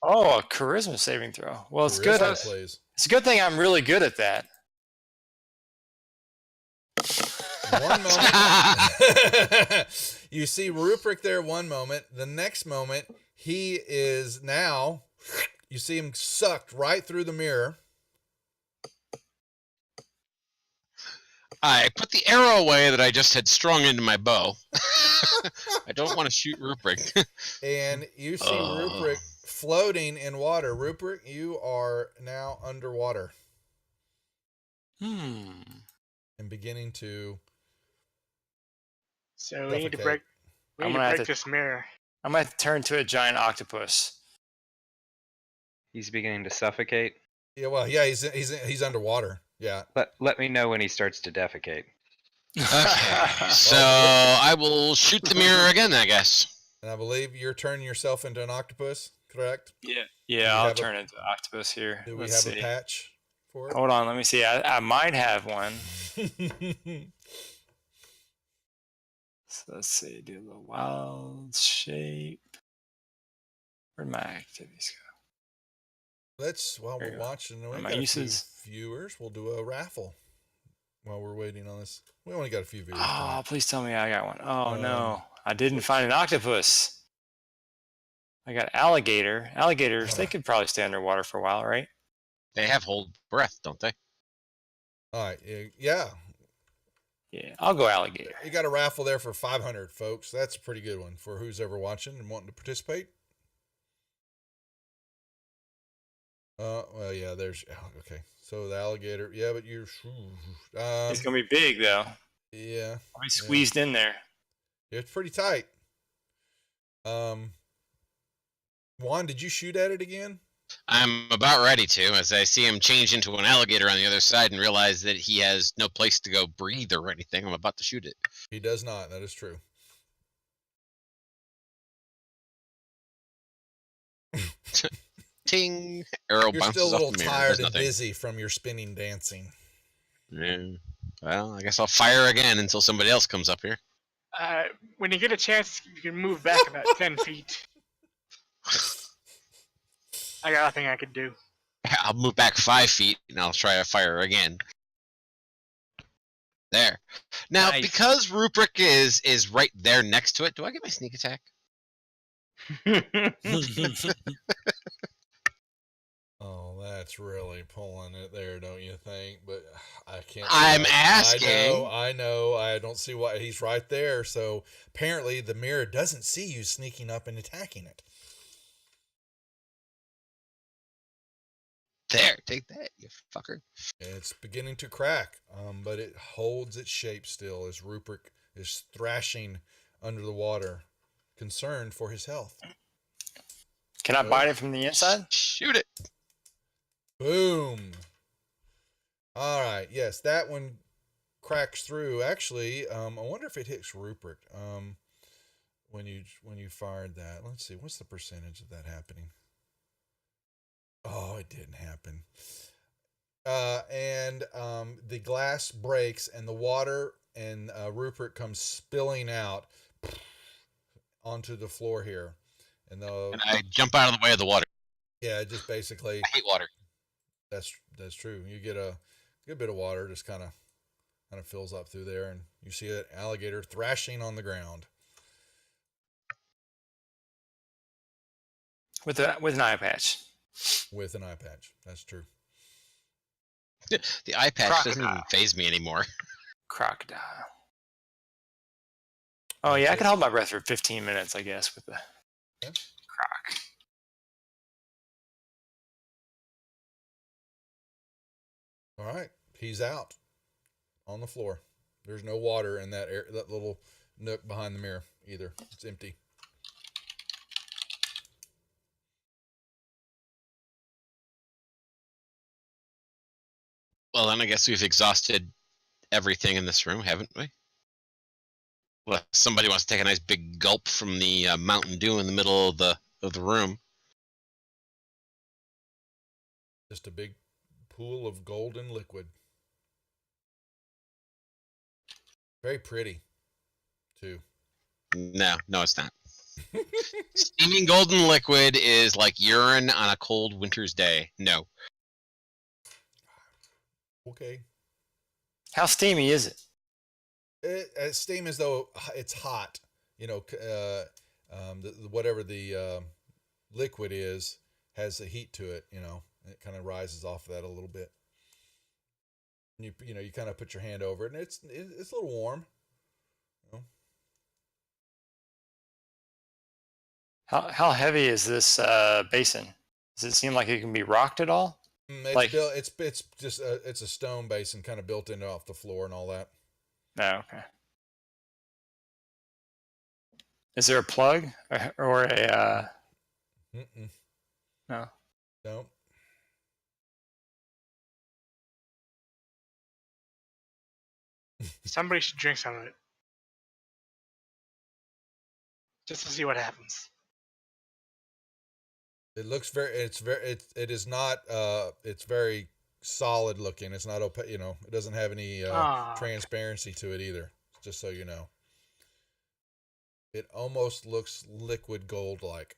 oh, a charisma saving throw. Well, it's good. Charisma, please. It's a good thing I'm really good at that. 1 moment. You see Ruprecht there 1 moment. The next moment, he is now, you see him sucked right through the mirror. I put the arrow away that I just had strung into my bow. I don't want to shoot Ruprecht. And you see Ruprecht floating in water. Ruprecht, you are now underwater. And beginning to So we need to defecate. break. I'm gonna have this mirror. I might turn to a giant octopus. He's beginning to suffocate. Yeah, well, yeah, he's underwater. Yeah. Let me know when he starts to defecate. Okay, so I will shoot the mirror again, I guess. And I believe you're turning yourself into an octopus, correct? Yeah, I'll turn into octopus here. Do we Let's have see. a patch for it? Hold on, let me see. I might have one. So let's see. Do a little wild shape. Where'd my activities go? While There we're you go. watching, we My got a few uses. viewers. We'll do a raffle while we're waiting on this. We only got a few viewers. Oh, please tell me I got one. Oh Um, no, I didn't find an octopus. I got alligator. Alligators, they could probably stay underwater for a while, right? They have hold breath, don't they? All right. Yeah. Yeah, I'll go alligator. You got a raffle there for 500, folks. That's a pretty good one for who's ever watching and wanting to participate. Well, yeah, okay. So the alligator, yeah, but you're, It's gonna be big though. yeah, I'll be squeezed in there. it's pretty tight. Juan, did you shoot at it again? I'm about ready to, as I see him change into an alligator on the other side and realize that he has no place to go breathe or anything. I'm about to shoot it. He does not. That is true. Ting! Arrow You're bounces still a little off the mirror. tired Does and nothing. busy from your spinning dancing. Yeah. Well, I guess I'll fire again until somebody else comes up here. When you get a chance, you can move back about 10 feet. I got nothing I could do. I'll move back 5 feet and I'll try to fire again. There. Now, Nice. because Ruprecht is right there next to it, do I get my sneak attack? Oh, that's really pulling it there, don't you think? But I can't. I'm asking. I know. I don't see why he's right there. So apparently the mirror doesn't see you sneaking up and attacking it. There, take that, you fucker. It's beginning to crack, but it holds its shape still as Rupert is thrashing under the water, concerned for his health. Can I bite it from the inside? Shoot it. Boom. All right. Yes, that one cracks through. Actually, I wonder if it hits Rupert when you fired that. Let's see. What's the percentage of that happening? Oh, it didn't happen. And the glass breaks, and the water and Rupert comes spilling out onto the floor here. And I jump out of the way of the water. yeah, just basically. I hate water. That's true. You get a good bit of water, just kind of fills up through there, and you see that alligator thrashing on the ground With an eye patch. with an eye patch. That's true. The eye patch doesn't even Crocodile. phase me anymore. Crocodile. Oh yeah, I can hold my breath for 15 minutes, I guess, with the Yeah. croc. All right, he's out on the floor. There's no water in that that little nook behind the mirror either. It's empty. Well, then I guess we've exhausted everything in this room, haven't we? Well, somebody wants to take a nice big gulp from the Mountain Dew in the middle of the room. Just a big pool of golden liquid. Very pretty, too. No, it's not. Steaming golden liquid is like urine on a cold winter's day. No. Okay. How steamy is it? It steam as though it's hot. You know, whatever the liquid is has a heat to it. You know, and it kind of rises off of that a little bit. You kind of put your hand over it, and it's a little warm. You know? How heavy is this basin? Does it seem like it can be rocked at all? It's just it's a stone basin, kind of built in off the floor and all that. No, okay. Is there a plug or a? Mm-mm. No. No. Somebody should drink some of it. Just to see what happens. It looks it is not it's very solid looking. It's not opaque, you know, it doesn't have any transparency to it either, just so you know. It almost looks liquid gold like.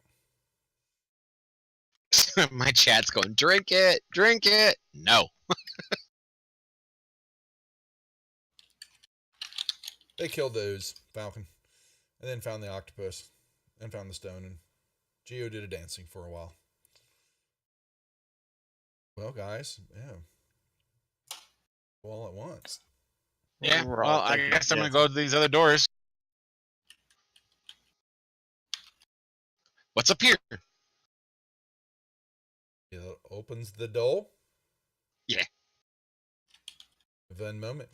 My chat's going, drink it. No. They killed the ooze, Falcon, and then found the octopus, and found the stone, and Geo did a dancing for a while. Well, guys, yeah. All at once. Yeah, We're well, all I thinking guess I'm going yes. to go to these other doors. What's up here? It opens the door. Yeah. One moment.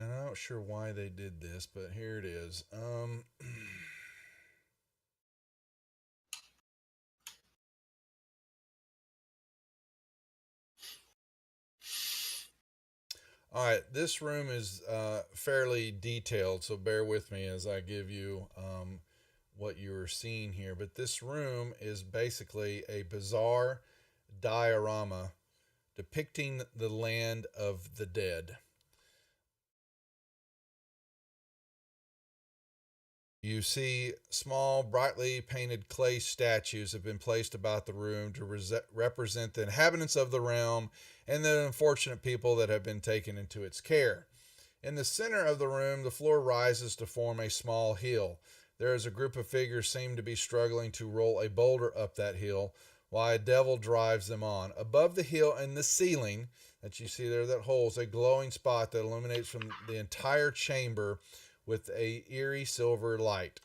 And I'm not sure why they did this, but here it is. All right, this room is fairly detailed, so bear with me as I give you what you're seeing here. But this room is basically a bizarre diorama depicting the land of the dead. You see small, brightly painted clay statues have been placed about the room to represent the inhabitants of the realm and the unfortunate people that have been taken into its care. In the center of the room, the floor rises to form a small hill. There is a group of figures seem to be struggling to roll a boulder up that hill, while a devil drives them on. Above the hill and the ceiling that you see there that holds a glowing spot that illuminates from the entire chamber with a eerie silver light.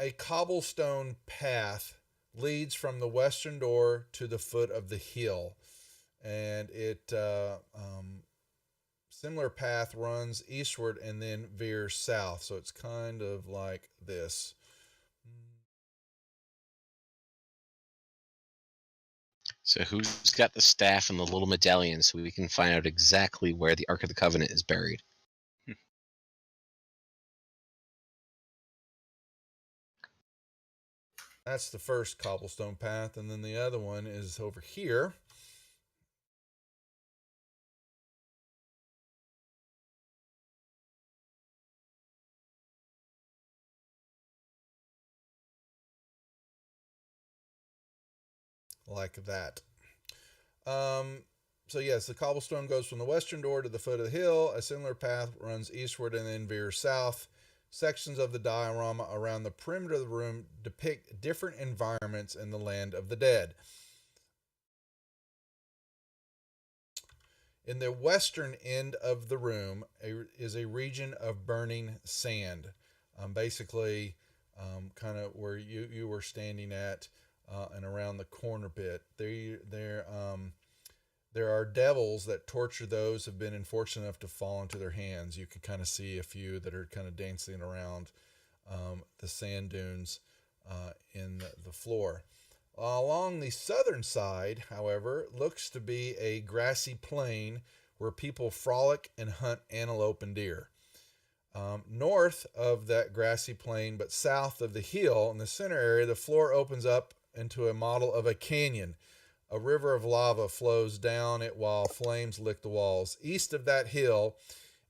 A cobblestone path leads from the western door to the foot of the hill, and it similar path runs eastward and then veers south, so it's kind of like this. So who's got the staff and the little medallion so we can find out exactly where the Ark of the Covenant is buried? That's the first cobblestone path, and then the other one is over here. Like that. So yes, the cobblestone goes from the western door to the foot of the hill. A similar path runs eastward and then veers south. Sections of the diorama around the perimeter of the room depict different environments in the land of the dead. In the western end of the room is a region of burning sand. Basically, kind of where you were standing at, and around the corner bit. There are devils that torture those who have been unfortunate enough to fall into their hands. You can kind of see a few that are kind of dancing around the sand dunes in the floor. Along the southern side, however, looks to be a grassy plain where people frolic and hunt antelope and deer. North of that grassy plain, but south of the hill in the center area, the floor opens up into a model of a canyon. A river of lava flows down it while flames lick the walls. East of that hill,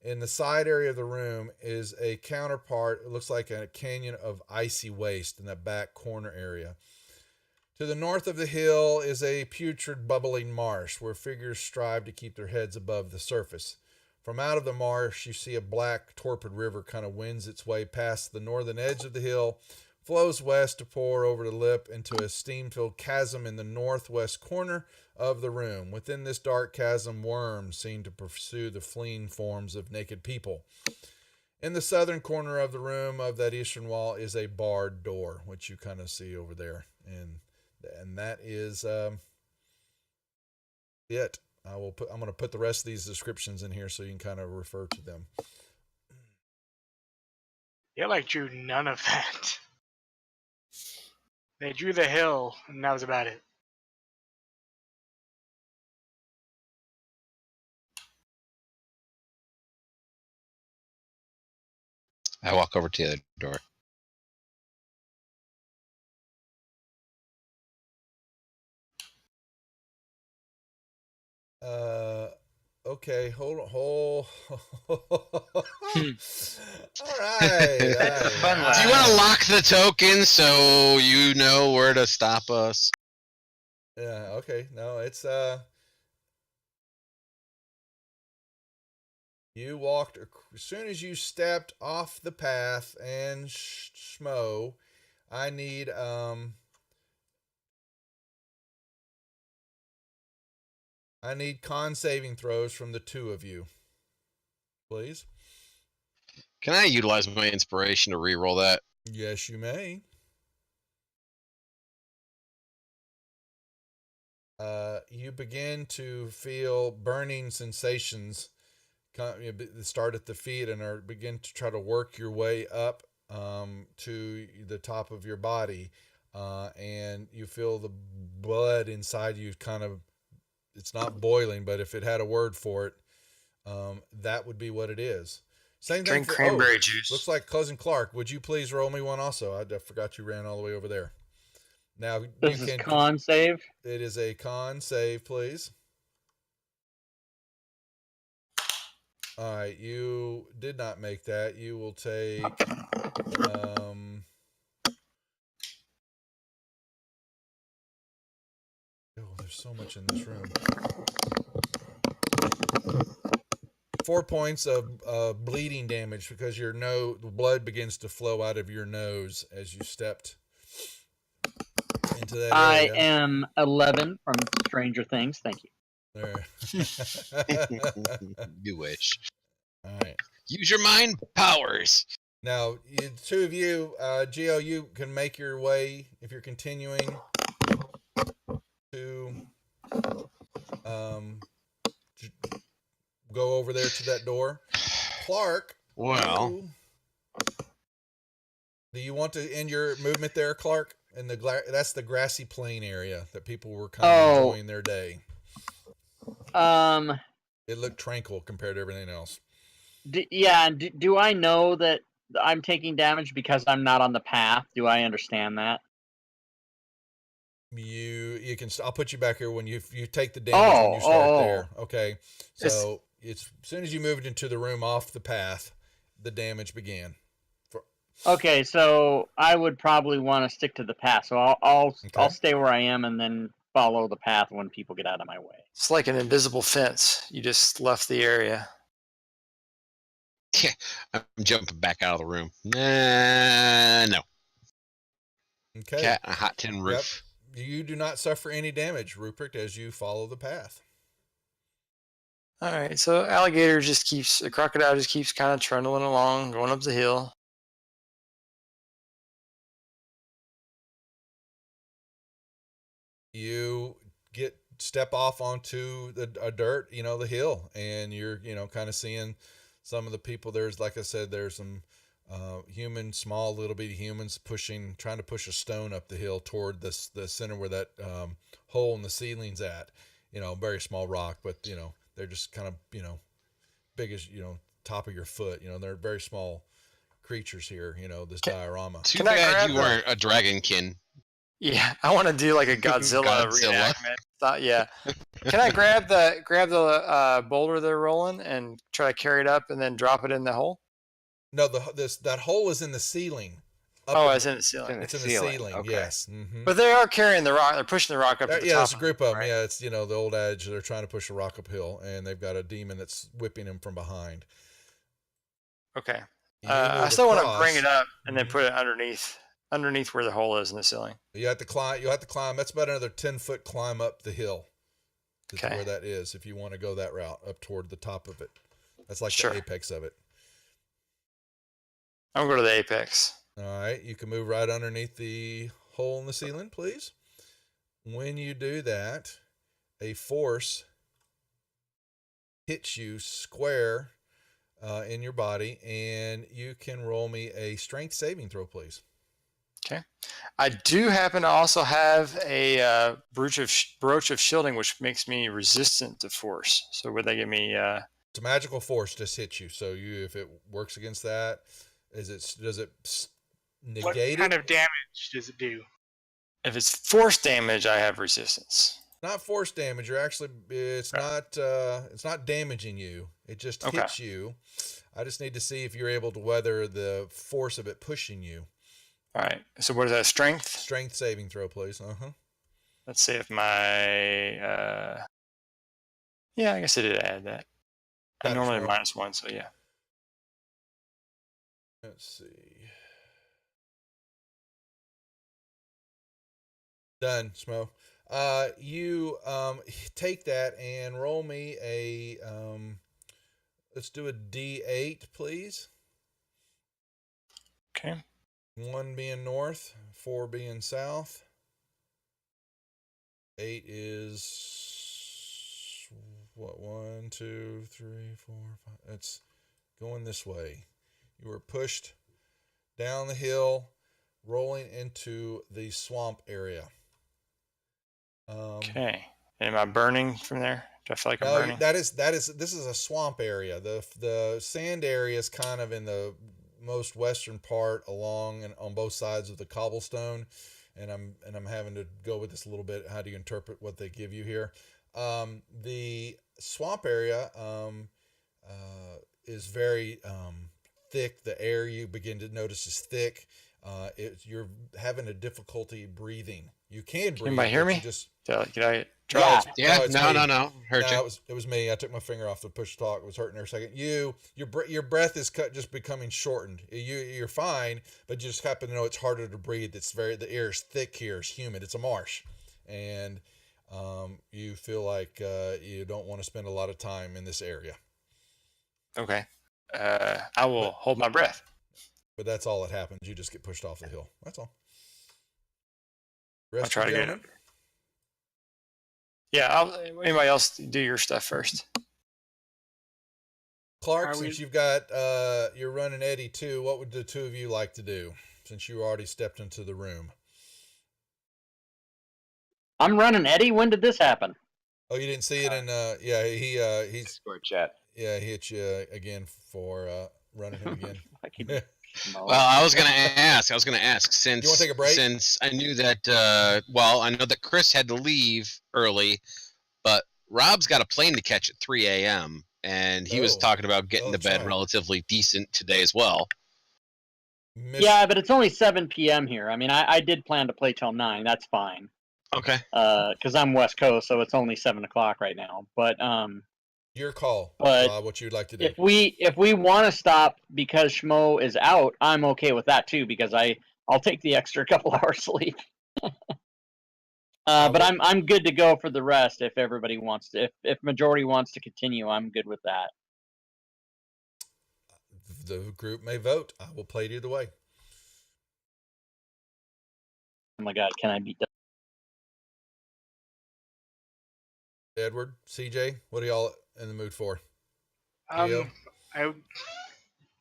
in the side area of the room, is a counterpart. It looks like a canyon of icy waste in that back corner area. To the north of the hill is a putrid, bubbling marsh where figures strive to keep their heads above the surface. From out of the marsh, you see a black, torpid river kind of winds its way past the northern edge of the hill, flows west to pour over the lip into a steam-filled chasm in the northwest corner of the room. Within this dark chasm, worms seem to pursue the fleeing forms of naked people. In the southern corner of the room of that eastern wall is a barred door, which you kind of see over there. And that is it. I'm going to put the rest of these descriptions in here so you can kind of refer to them. Yeah, like drew none of that. They drew the hill, and that was about it. I walk over to the other door. Okay, hold on. All right. That's the fun Do you want to lock the token so you know where to stop us? Yeah, okay. No, it's you walked as soon as you stepped off the path, and Schmo, I need con saving throws from the two of you, please. Can I utilize my inspiration to re-roll that? Yes, you may. You begin to feel burning sensations start at the feet and begin to try to work your way up to the top of your body, and you feel the blood inside you kind of, it's not boiling, but if it had a word for it, that would be what it is. Same thing Drink for cranberry juice. Looks like Cousin Clark. Would you please roll me one also? I forgot you ran all the way over there. Now This is con save. It is a con save, please. All right, you did not make that. You will take oh, there's so much in this room. 4 points of bleeding damage because the blood begins to flow out of your nose as you stepped into that area. I am 11 from Stranger Things. Thank you. There. You wish. All right. Use your mind powers. Now, the two of you, Geo, you can make your way if you're continuing to go over there to that door. Clark. Well, do you want to end your movement there, Clark? And that's the grassy plain area that people were kind of enjoying their day. It looked tranquil compared to everything else. Do I know that I'm taking damage because I'm not on the path? Do I understand that? You can. I'll put you back here when you take the damage when you start there. Okay. So it's as soon as you moved into the room off the path, the damage began. Okay, so I would probably want to stick to the path. So I'll stay where I am and then follow the path when people get out of my way. It's like an invisible fence. You just left the area. Yeah, I'm jumping back out of the room. No. Okay. Cat and a hot tin roof. Yep. You do not suffer any damage, Rupert, as you follow the path. All right, so the crocodile just keeps kind of trundling along, going up the hill. You step off onto a dirt, the hill, and you're, kind of seeing some of the people. There's, like I said, there's some small little bitty humans trying to push a stone up the hill toward the center where that hole in the ceiling's at. Very small rock, but they're just kind of big as top of your foot. They're very small creatures here. This diorama. Too bad you weren't a dragonkin. Yeah, I want to do like a Godzilla reenactment. Yeah. Can I grab the boulder they're rolling and try to carry it up and then drop it in the hole? No, that hole is in the ceiling. It's in the ceiling. It's in the ceiling. Okay. Yes. Mm-hmm. But they are carrying the rock. They're pushing the rock up to the top. Yeah, there's a group of them. Right? Yeah, it's the old adage. They're trying to push a rock uphill, and they've got a demon that's whipping them from behind. Okay. I still want to bring it up and then put it underneath where the hole is in the ceiling. You have to climb. That's about another 10-foot climb up the hill. That's where that is. If you want to go that route up toward the top of it, that's like the apex of it. I'm going to go to the apex. All right, you can move right underneath the hole in the ceiling, please. When you do that, a force hits you square in your body, and you can roll me a strength saving throw, please. Okay. I do happen to also have a brooch of shielding, which makes me resistant to force. So would they give me? It's a magical force just hit you. So if it works against that, does it negate what kind of damage does it do? If it's force damage, I have resistance. Not force damage. It's not damaging you. It just hits you. I just need to see if you're able to weather the force of it pushing you. All right. So what is that? Strength? Strength saving throw, please. Let's see if my yeah, I guess I did add that. I'm normally -1, so yeah. Let's see. Done, Smo. You take that and roll me a let's do a D8, please. Okay. 1 being north, 4 being south. 8 is what? 1, 2, 3, 4, 5. It's going this way. You were pushed down the hill, rolling into the swamp area. Okay. Am I burning from there? Do I feel like I'm burning? This is a swamp area. The sand area is kind of in the most western part along and on both sides of the cobblestone, and I'm having to go with this a little bit. How do you interpret what they give you here? The swamp area is very thick. The air you begin to notice is thick. You're having a difficulty breathing. You can breathe. Anybody hear me? Did I try? Yeah. No. Heard you. It was me. I took my finger off the push to talk. It was hurting there a second. Your breath is just becoming shortened. You're fine, but you just happen to know it's harder to breathe. The air is thick here. It's humid. It's a marsh, and you feel like you don't want to spend a lot of time in this area. Okay. I will hold my breath. But that's all that happens. You just get pushed off the hill. That's all. I'll Rest try of to you get gentlemen? Yeah. Anybody else do your stuff first? Clark, Are since we- you've got you're running Eddie too, what would the two of you like to do since you already stepped into the room? I'm running Eddie. When did this happen? Oh, you didn't see it in he's Discord chat. he hit you again for running him again. Fucking You schmo. Well, I was gonna ask since wanna take a break? since I knew that I know that Chris had to leave early, but Rob's got a plane to catch at 3 a.m. and he was Oh. talking about getting Oh, to that's bed right. relatively decent today as well. Yeah, but it's only 7 p.m. here. I mean, I did plan to play till 9. That's fine. Okay. Because I'm West Coast, so it's only 7 o'clock right now. But Your call, But Rob, what you'd like to do. if we want to stop because Schmo is out, I'm okay with that too because I'll take the extra couple hours sleep. But I'm good to go for the rest if everybody wants to. If majority wants to continue, I'm good with that. The group may vote. I will play it either way. Oh my God, can I be done? Edward, CJ, what are y'all in the mood for? Leo?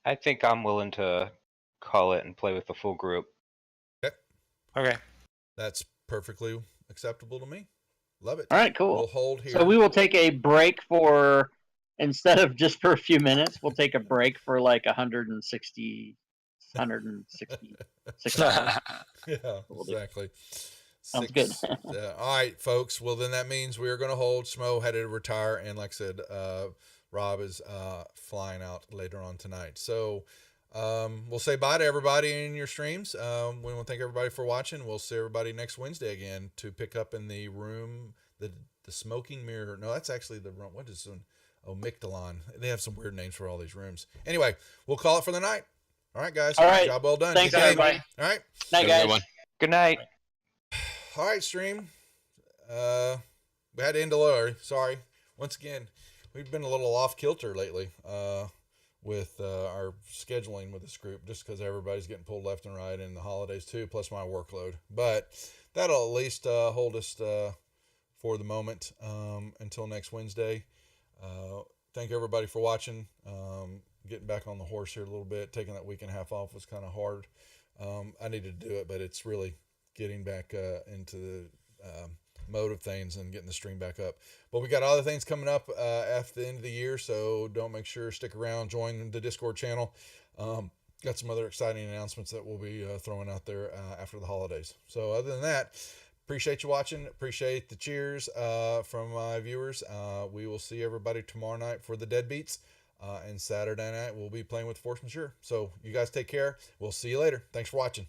I think I'm willing to call it and play with the full group. Okay. That's perfectly acceptable to me. Love it. All right, cool. We'll hold here. So we will take a break for, instead of just for a few minutes, we'll take a break for like 166 hours. Yeah, We'll do. exactly. Sounds good. All right, folks. Well, then that means we are going to hold. Schmo had to retire, and like I said, Rob is flying out later on tonight. So we'll say bye to everybody in your streams. We want to thank everybody for watching. We'll see everybody next Wednesday again to pick up in the room, the smoking mirror. No, that's actually the room. What is it? Oh, Micthalon. They have some weird names for all these rooms. Anyway, we'll call it for the night. All right, guys. All right. Job well done. Thanks, Good game. everybody. All right. Night, Have a guys. good one. Good night. All right, stream. We had to end a little. Sorry. Once again, we've been a little off kilter lately with our scheduling with this group, just because everybody's getting pulled left and right, and the holidays too, plus my workload. But that'll at least hold us for the moment until next Wednesday. Thank everybody for watching. Getting back on the horse here a little bit. Taking that week and a half off was kind of hard. I needed to do it, but it's really getting back into the mode of things and getting the stream back up. But we got other things coming up after the end of the year, so stick around, join the Discord channel. Got some other exciting announcements that we'll be throwing out there after the holidays. So other than that, appreciate you watching. Appreciate the cheers from my viewers. We will see everybody tomorrow night for the Deadbeats. And Saturday night we'll be playing with Force Majeure. So you guys take care. We'll see you later. Thanks for watching.